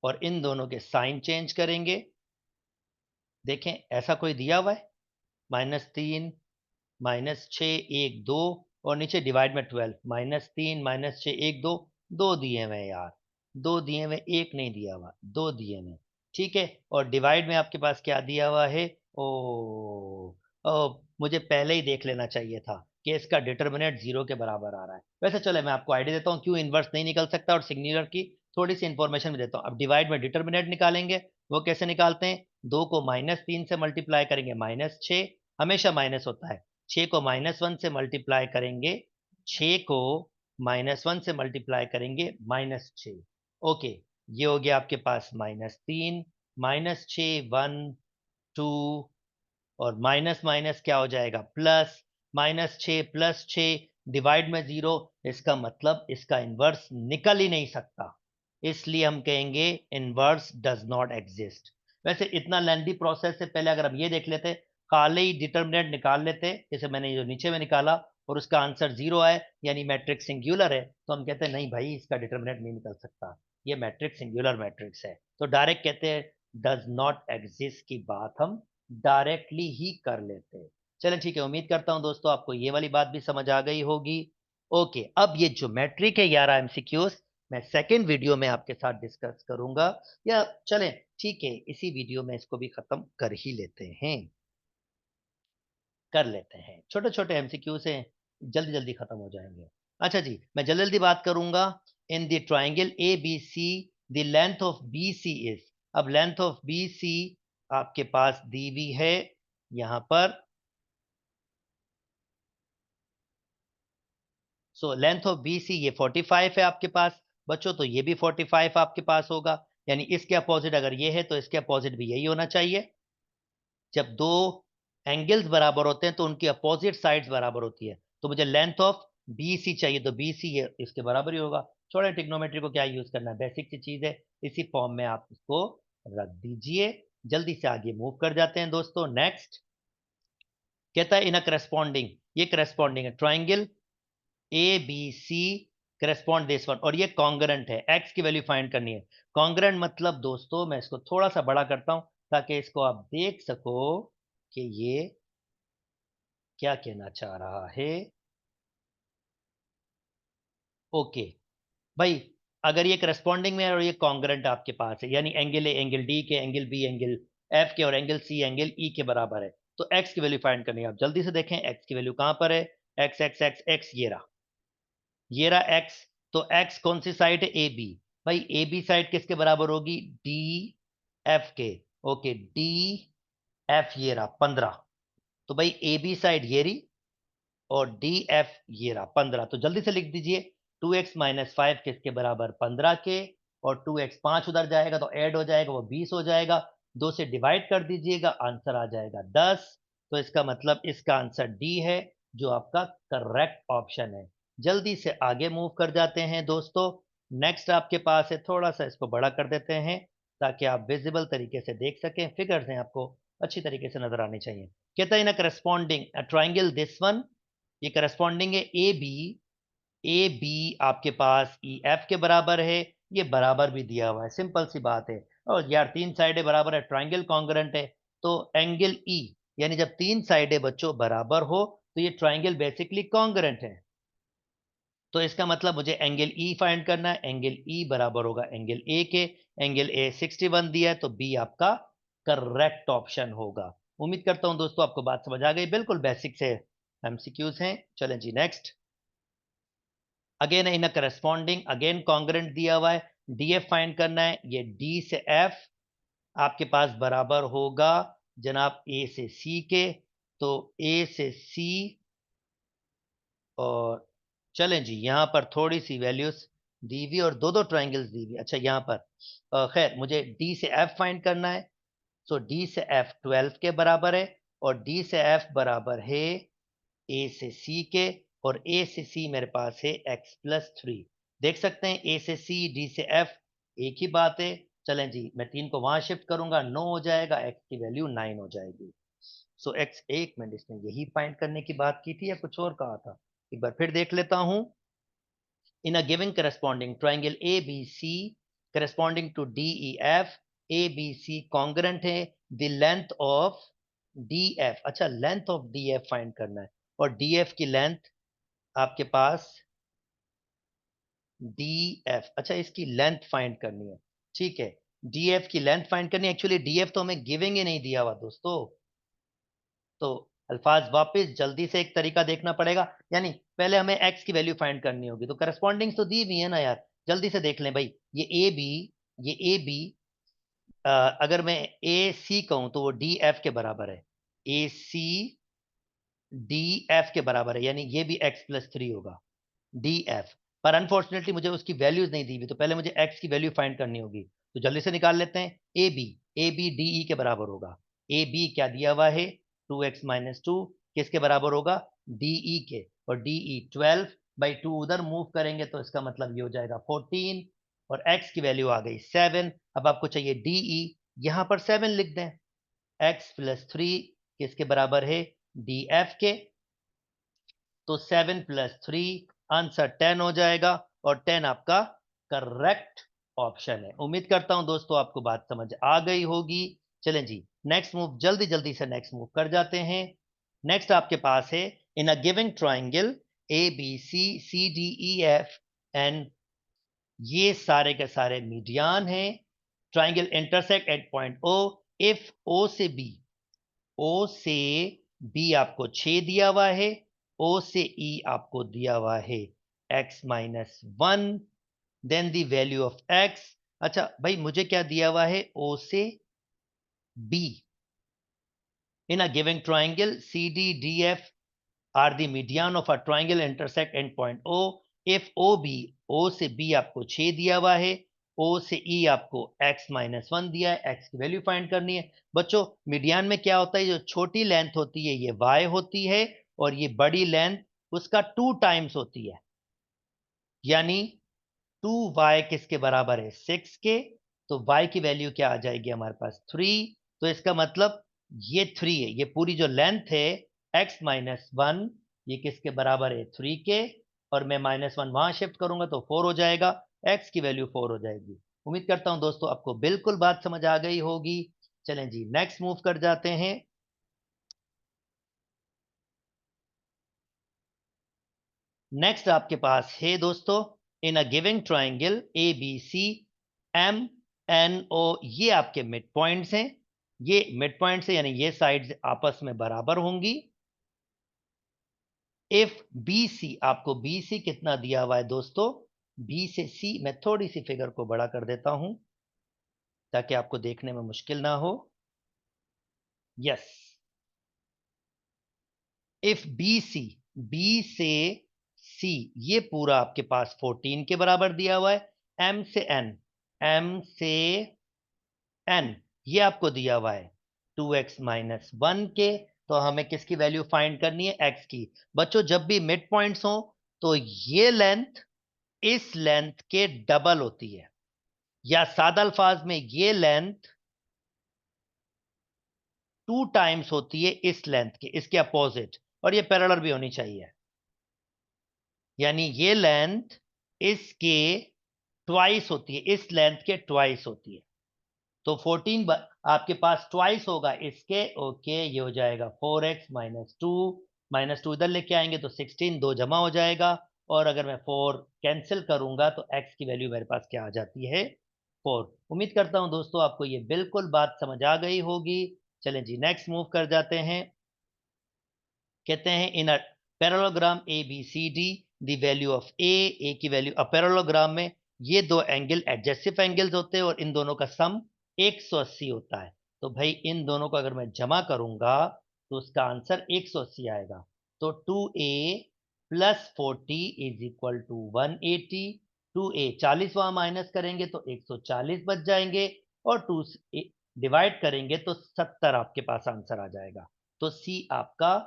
और इन दोनों के साइन चेंज करेंगे। देखें ऐसा कोई दिया हुआ है, -3 -6 1 2, और नीचे डिवाइड में 12, -3 -6 1 2, दो दिए हुए यार, दो दिए हुए, एक नहीं दिया हुआ, दो दिए हुए। ठीक है, और डिवाइड में आपके पास क्या दिया हुआ है, ओ मुझे पहले ही देख लेना चाहिए था कि इसका डिटर्मिनेंट 0 के बराबर आ रहा है। वैसे चले मैं आपको आइडिया देता हूँ क्यों इनवर्स नहीं निकल सकता, और सिग्निलर की थोड़ी सी इंफॉर्मेशन भी देता हूँ। अब डिवाइड में डिटर्मिनेंट निकालेंगे, वो कैसे निकालते हैं, 2 को -3 से मल्टीप्लाई करेंगे -6, हमेशा माइनस होता है। 6 को -1 से मल्टीप्लाई करेंगे, 6 को -1 से मल्टीप्लाई करेंगे -6। ओके, ये हो गया आपके पास -3 -6 1 2, और माइनस माइनस क्या हो जाएगा प्लस, -6 + 6 डिवाइड में 0, इसका मतलब इसका इनवर्स निकल ही नहीं सकता, इसलिए हम कहेंगे इनवर्स डज नॉट एग्जिस्ट। वैसे इतना लेंथी प्रोसेस से पहले अगर हम ये देख लेते, खाली ही डिटर्मिनेंट निकाल लेते, जैसे मैंने जो नीचे में निकाला और उसका आंसर 0 है, यानी मैट्रिक्स सिंगुलर है, तो हम कहते हैं नहीं भाई इसका डिटर्मिनेंट नहीं निकल सकता, ये मैट्रिक्स सिंगुलर मैट्रिक्स है। तो डायरेक्ट कहते हैं डज नॉट एग्जिस्ट की बात हम डायरेक्टली ही कर लेते हैं। चलें ठीक है, उम्मीद करता हूं दोस्तों आपको ये वाली बात भी समझ आ गई होगी। ओके, अब ये जो मैट्रिक है 11 एमसीक्यूज मैं सेकेंड वीडियो में आपके साथ डिस्कस करूंगा, या चलें ठीक है इसी वीडियो में इसको भी खत्म कर ही लेते हैं, कर लेते हैं। छोटे छोटे एमसीक्यू से जल्दी जल्दी खत्म हो जाएंगे। अच्छा जी, मैं जल्दी जल्दी बात करूंगा। In the triangle A B C the length of B C is, अब लेंथ ऑफ बी सी आपके पास दी हुई है यहां पर। So length of B C ये 45 है आपके पास बच्चों, तो ये भी 45 आपके पास होगा, यानी इसके अपोजिट अगर ये है तो इसके अपोजिट भी यही होना चाहिए। जब दो एंगल्स बराबर होते हैं तो उनकी अपोजिट साइड्स बराबर होती है, तो मुझे लेंथ ऑफ बी सी चाहिए, तो बी सी इसके बराबर ही होगा। छोड़े ट्रिग्नोमेट्री को, क्या यूज करना है, बेसिक सी चीज है, इसी फॉर्म में आप इसको रख दीजिए। जल्दी से आगे मूव कर जाते हैं दोस्तों, नेक्स्ट। कहता है इन अ करस्पॉन्डिंग, ये करस्पॉन्डिंग है triangle A B C correspond this one, और ये कॉन्ग्रेंट है। एक्स की वैल्यू फाइंड करनी है। कॉन्ग्रेंट मतलब दोस्तों, मैं इसको थोड़ा सा बड़ा करता हूं ताकि इसको आप देख सको कि ये क्या कहना चाह रहा है। ओके भाई, अगर ये करस्पॉन्डिंग में है और ये कॉन्ग्रेंट आपके पास है, यानी एंगल ए एंगल डी के, एंगल बी एंगल एफ के, और एंगल सी एंगल ई के बराबर है, तो एक्स की वैल्यू फाइंड करनी है। आप जल्दी से देखें एक्स की वैल्यू कहां पर है। एक्स एक्स एक्स एक्स, ये रहा एक्स। तो एक्स कौन सी साइड है, ए बी। भाई ए बी साइड किसके बराबर होगी, डी एफ के। ओके, डी एफ ये रहा 15। तो भाई ए बी साइड ये रही, और डी एफ ये रहा 15। तो जल्दी से लिख दीजिए 2x-5 किसके बराबर, 15 के। और 2x 5 उधर जाएगा तो ऐड हो जाएगा, वो 20 हो जाएगा। 2 से डिवाइड कर दीजिएगा, आंसर आ जाएगा 10। तो इसका मतलब इसका आंसर डी है, जो आपका करेक्ट ऑप्शन है। जल्दी से आगे मूव कर जाते हैं दोस्तों। नेक्स्ट आपके पास है, थोड़ा सा इसको बड़ा कर देते हैं ताकि आप विजिबल तरीके से देख सकें। फिगर्स हैं आपको अच्छी तरीके से नजर आनी चाहिए। कहता है इन करस्पॉन्डिंग ट्राइंगल दिस वन, ये करस्पॉन्डिंग है ए बी आपके पास ई एफ के बराबर है। ये बराबर भी दिया हुआ है, सिंपल सी बात है। और यार तीन साइडें बराबर है, ट्राइंगल कॉन्ग्रेंट है। तो एंगल ई, यानी जब तीन साइडें बच्चों बराबर हो तो ये ट्राइंगल बेसिकली कॉन्ग्रेंट है। तो इसका मतलब मुझे एंगल ई फाइंड करना है। एंगल ई बराबर होगा एंगल ए के। एंगल ए 61 दिया है, तो बी आपका करेक्ट ऑप्शन होगा। उम्मीद करता हूं दोस्तों आपको बात समझ आ गई, बिल्कुल बेसिक से एमसीक्यूज हैं। चलें जी next. Again in corresponding, again congruent दिया हुआ है, डीएफ फाइंड करना है। ये डी से एफ आपके पास बराबर होगा जनाब ए से सी के। तो ए से सी, और चलें जी यहां पर थोड़ी सी वैल्यूज दी हुई और दो दो ट्राइंगल्स दी हुई। अच्छा यहां पर खैर मुझे डी से एफ फाइंड करना है। सो डी से एफ 12 के बराबर है, और डी से एफ बराबर है ए से सी के। और ए से सी मेरे पास है x+3। देख सकते हैं ए से सी डी से एफ एक ही बात है। चलें जी, मैं 3 को वहां शिफ्ट करूंगा, 9 हो जाएगा, x की वैल्यू 9 हो जाएगी। सो x, एक मिनट, इसने यही फाइंड करने की बात की थी या कुछ और कहा था, एक बार फिर देख लेता हूं। In a given corresponding triangle A B C corresponding to D E F, A B C congruent है। The length of D F, अच्छा length of D F find करना है। और डी एफ की लेंथ आपके पास डी एफ, अच्छा इसकी लेंथ फाइंड करनी है। ठीक है, डी एफ की लेंथ फाइंड करनी है। एक्चुअली डी एफ तो हमें गिविंग ही नहीं दिया हुआ दोस्तों। तो अल्फाज वापस जल्दी से एक तरीका देखना पड़ेगा, यानी पहले हमें एक्स की वैल्यू फाइंड करनी होगी। तो करस्पॉन्डिंग तो दी हुई है ना यार, जल्दी से देख लें भाई। ये ए बी, ये ए बी, अगर मैं ए सी कहूं तो वो डी एफ के बराबर है। ए सी डी एफ के बराबर है, यानी ये भी x+3 होगा डी एफ। पर अनफॉर्चुनेटली मुझे उसकी वैल्यूज नहीं दी हुई, तो पहले मुझे एक्स की वैल्यू फाइंड करनी होगी। तो जल्दी से निकाल लेते हैं। ए बी डी ई के बराबर होगा। ए बी क्या दिया हुआ है, 2x-2, किसके बराबर होगा, डी ई के। और डी ई 12/2 उधर मूव करेंगे तो इसका मतलब ये हो जाएगा 14। और एक्स की वैल्यू आ गई 7। अब आपको चाहिए डी ई, यहां पर 7 लिख दें। x+3 किसके बराबर है, डी एफ के। तो 7+3 आंसर 10 हो जाएगा, और 10 आपका करेक्ट ऑप्शन है। उम्मीद करता हूं दोस्तों आपको बात समझ आ गई होगी। चलें जी नेक्स्ट मूव, जल्दी जल्दी से नेक्स्ट मूव कर जाते हैं। नेक्स्ट आपके पास है in a given triangle A B C C D E F and, ये सारे के सारे मीडियन हैं। Triangle intersect at point O, if O से बी आपको 6 दिया हुआ है, ओ से ई आपको दिया हुआ है x-1, then the value of x। अच्छा भाई मुझे क्या दिया हुआ है, ओ से B. In a given triangle C D D F are the median of a triangle intersect and point O, if O B, O से बी आपको 6 दिया हुआ है, ओ से ई आपको x-1 दिया है। x की वैल्यू फाइंड करनी है। बच्चों मीडियन में क्या होता है, जो छोटी लेंथ होती है ये y होती है, और ये बड़ी लेंथ उसका 2 टाइम्स होती है, यानी 2y किसके बराबर है, 6 के। तो y की वैल्यू क्या आ जाएगी हमारे पास, 3। तो इसका मतलब ये 3 है, ये पूरी जो लेंथ है x माइनस वन ये किसके बराबर है 3 के, और मैं माइनस वन वहां शिफ्ट करूंगा तो 4 हो जाएगा, x की वैल्यू 4 हो जाएगी। उम्मीद करता हूं दोस्तों आपको बिल्कुल बात समझ आ गई होगी। चलें जी नेक्स्ट मूव कर जाते हैं। नेक्स्ट आपके पास है दोस्तों, in a giving triangle A B C M N O, ये आपके मिड पॉइंट्स हैं, ये मिड पॉइंट्स है यानी ये साइड्स आपस में बराबर होंगी। इफ बी सी, आपको बी सी कितना दिया हुआ है दोस्तों, बी से सी, मैं थोड़ी सी फिगर को बड़ा कर देता हूं ताकि आपको देखने में मुश्किल ना हो। Yes, if B C, B से सी ये पूरा आपके पास 14 के बराबर दिया हुआ है, एम से एन, एम से एन ये आपको दिया हुआ है 2x माइनस वन के, तो हमें किसकी वैल्यू फाइंड करनी है, x की। बच्चों जब भी मिड पॉइंट्स हो तो ये लेंथ इस लेंथ के डबल होती है, या सादा अल्फाज में ये लेंथ 2 टाइम्स होती है इस लेंथ के, इसके अपोजिट, और ये पैरेलल भी होनी चाहिए, यानी ये लेंथ इसके ट्वाइस होती है, इस लेंथ के ट्वाइस होती है। तो 14 आपके पास ट्वाइस होगा इसके, ओके ये हो जाएगा 4x माइनस टू इधर लेके आएंगे तो 16 दो जमा हो जाएगा, और अगर मैं 4 कैंसिल करूंगा तो x की वैल्यू मेरे पास क्या आ जाती है 4। उम्मीद करता हूं दोस्तों आपको ये बिल्कुल बात समझ आ गई होगी। चलें जी नेक्स्ट मूव कर जाते हैं। कहते हैं in a parallelogram A B C D the value of A की वैल्यू, अ पैरेललोग्राम में ये दो एंगल एडजेसिव एंगल्स होते हैं और इन दोनों का सम 180 होता है। तो भाई इन दोनों को अगर मैं जमा करूंगा तो उसका आंसर 180 आएगा। तो 2a plus 40 is equal to 180, 2a 40 वहां माइनस करेंगे तो 140 बच जाएंगे, और 2 डिवाइड करेंगे तो 70 आपके पास आंसर आ जाएगा। तो सी आपका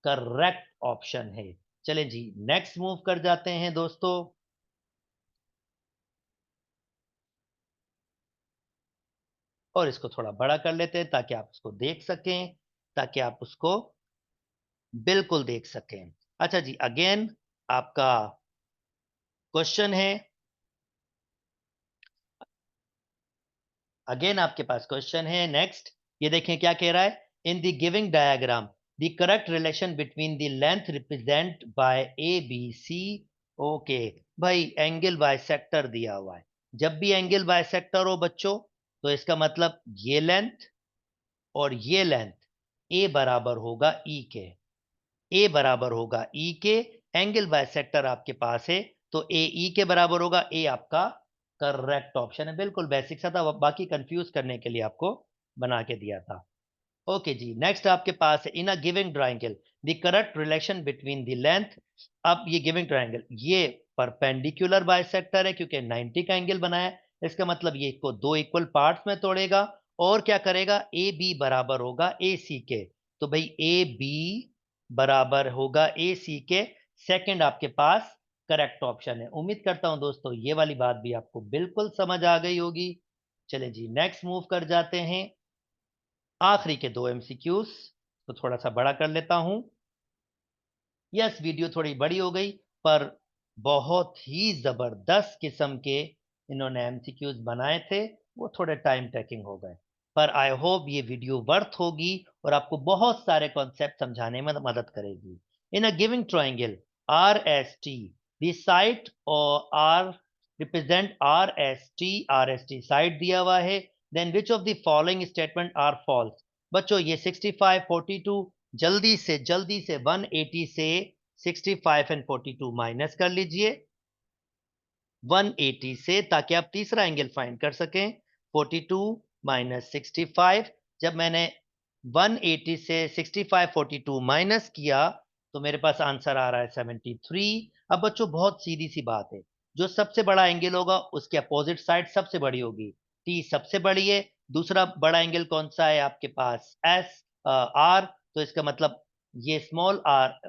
करेक्ट ऑप्शन है। चलें जी नेक्स्ट मूव कर जाते हैं दोस्तों। और इसको थोड़ा बड़ा कर लेते हैं ताकि आप उसको देख सकें, ताकि आप उसको बिल्कुल देख सकें। अच्छा जी अगेन आपका क्वेश्चन है, अगेन आपके पास क्वेश्चन है नेक्स्ट। ये देखें क्या कह रहा है, in the giving diagram the correct relation between the length represent by A B C. Okay भाई एंगल बाइसेक्टर दिया हुआ है, जब भी एंगल बाइसेक्टर हो बच्चों तो इसका मतलब ये लेंथ और ये लेंथ ए बराबर होगा ई के, ए बराबर होगा ई के, एंगल बाइसेक्टर आपके पास है तो ए ई के बराबर होगा। ए आपका करेक्ट ऑप्शन है, बिल्कुल बेसिक सा था, बाकी कंफ्यूज करने के लिए आपको बना के दिया था। ओके जी नेक्स्ट आपके पास है in a giving triangle the correct relation between the length. अब ये गिविंग ट्रायंगल ये परपेंडिकुलर बाइसेक्टर है क्योंकि 90 का एंगल बनाया है, इसका मतलब ये इसको दो इक्वल पार्ट्स में तोड़ेगा और क्या करेगा, ए बी बराबर होगा ए सी के। तो भाई ए बी बराबर होगा ए सी के, सेकंड आपके पास करेक्ट ऑप्शन है। उम्मीद करता हूं दोस्तों ये वाली बात भी आपको बिल्कुल समझ आ गई होगी। चले जी नेक्स्ट मूव कर जाते हैं, आखिरी के दो एमसीक्यूज तो थोड़ा सा बड़ा कर लेता हूं। यस वीडियो थोड़ी बड़ी हो गई पर बहुत ही जबरदस्त किस्म के इन्होंने एमसीक्यूज बनाए थे, वो थोड़े टाइम टेकिंग हो गए, पर आई होप ये वीडियो वर्थ होगी और आपको बहुत सारे कॉन्सेप्ट समझाने में मदद करेगी। In a giving triangle R S T the side और R represent R S T side दिया हुआ है, then which of the following statement are false. बच्चों ये 65 42 जल्दी से 180 से 65 एंड 42 माइनस कर लीजिए 180 से, ताकि आप तीसरा एंगल फाइंड कर सकें। 42 माइनस 65, जब मैंने 180 से 65 42 माइनस किया तो मेरे पास आंसर आ रहा है 73। अब बच्चों बहुत सीधी सी बात है, जो सबसे बड़ा एंगल होगा उसके अपोजिट साइड सबसे बड़ी होगी, टी सबसे बड़ी है, दूसरा बड़ा एंगल कौन सा है आपके पास एस आर, तो इसका मतलब ये स्मॉल आर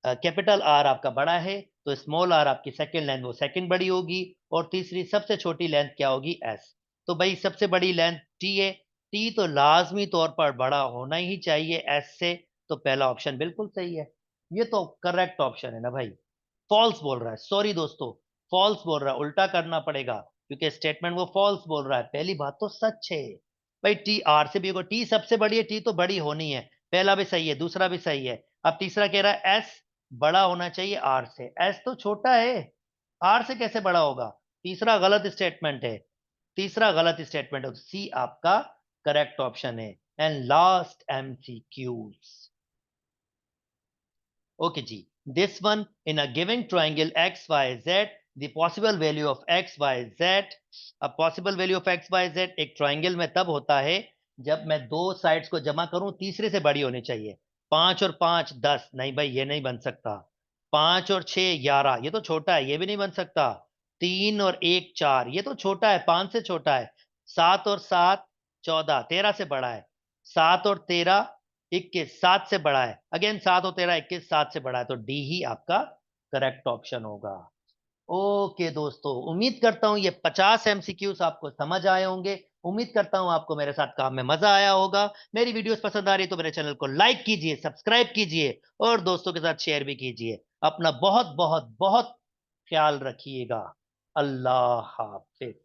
कैपिटल आर आपका बड़ा है तो स्मॉल आर आपकी सेकंड लेंथ वो सेकंड बड़ी होगी, और तीसरी सबसे छोटी लेंथ क्या होगी एस। तो भाई सबसे बड़ी लेंथ टी है, टी तो लाजमी तौर पर बड़ा होना ही चाहिए एस से, तो पहला ऑप्शन बिल्कुल सही है, ये तो करेक्ट ऑप्शन है ना भाई। फॉल्स बोल रहा है, सॉरी दोस्तों, फॉल्स बोल रहा है, उल्टा करना पड़ेगा क्योंकि स्टेटमेंट वो फॉल्स बोल रहा है। पहली बात तो सच है भाई, टी आर से भी होगा, टी सबसे बड़ी है, टी तो बड़ी होनी है, पहला भी सही है, दूसरा भी सही है। अब तीसरा कह रहा है एस बड़ा होना चाहिए आर से, एस तो छोटा है, आर से कैसे बड़ा होगा? तीसरा गलत स्टेटमेंट है, तीसरा गलत स्टेटमेंट है, सी आपका करेक्ट ऑप्शन है। एंड लास्ट एमसीक्यूज, okay जी, this one in a given triangle x y z, the possible value of x y z, a possible value of x y z एक ट्रायंगल में तब होता है जब मैं दो साइड्स को जमा करूं, तीसरे से बड़ी होनी चाहिए। 5 और 5 10, नहीं भाई ये नहीं बन सकता। 5 और 6 11, ये तो छोटा है, ये भी नहीं बन सकता। 3 और 1 4, ये तो छोटा है, 5 से छोटा है। 7 और 7 14, 13 से बड़ा है। 7 और 13 21, 7 से बड़ा है। अगेन 7 और 13 21, 7 से बड़ा है, तो डी ही आपका करेक्ट ऑप्शन होगा। ओके दोस्तों, उम्मीद करता हूं ये 50 एमसीक्यूज आपको समझ आए होंगे। उम्मीद करता हूं आपको मेरे साथ काम में मजा आया होगा। मेरी वीडियोस पसंद आ रही है तो मेरे चैनल को लाइक कीजिए, सब्सक्राइब कीजिए और दोस्तों के साथ शेयर भी कीजिए। अपना बहुत बहुत बहुत ख्याल रखिएगा। अल्लाह हाफिज।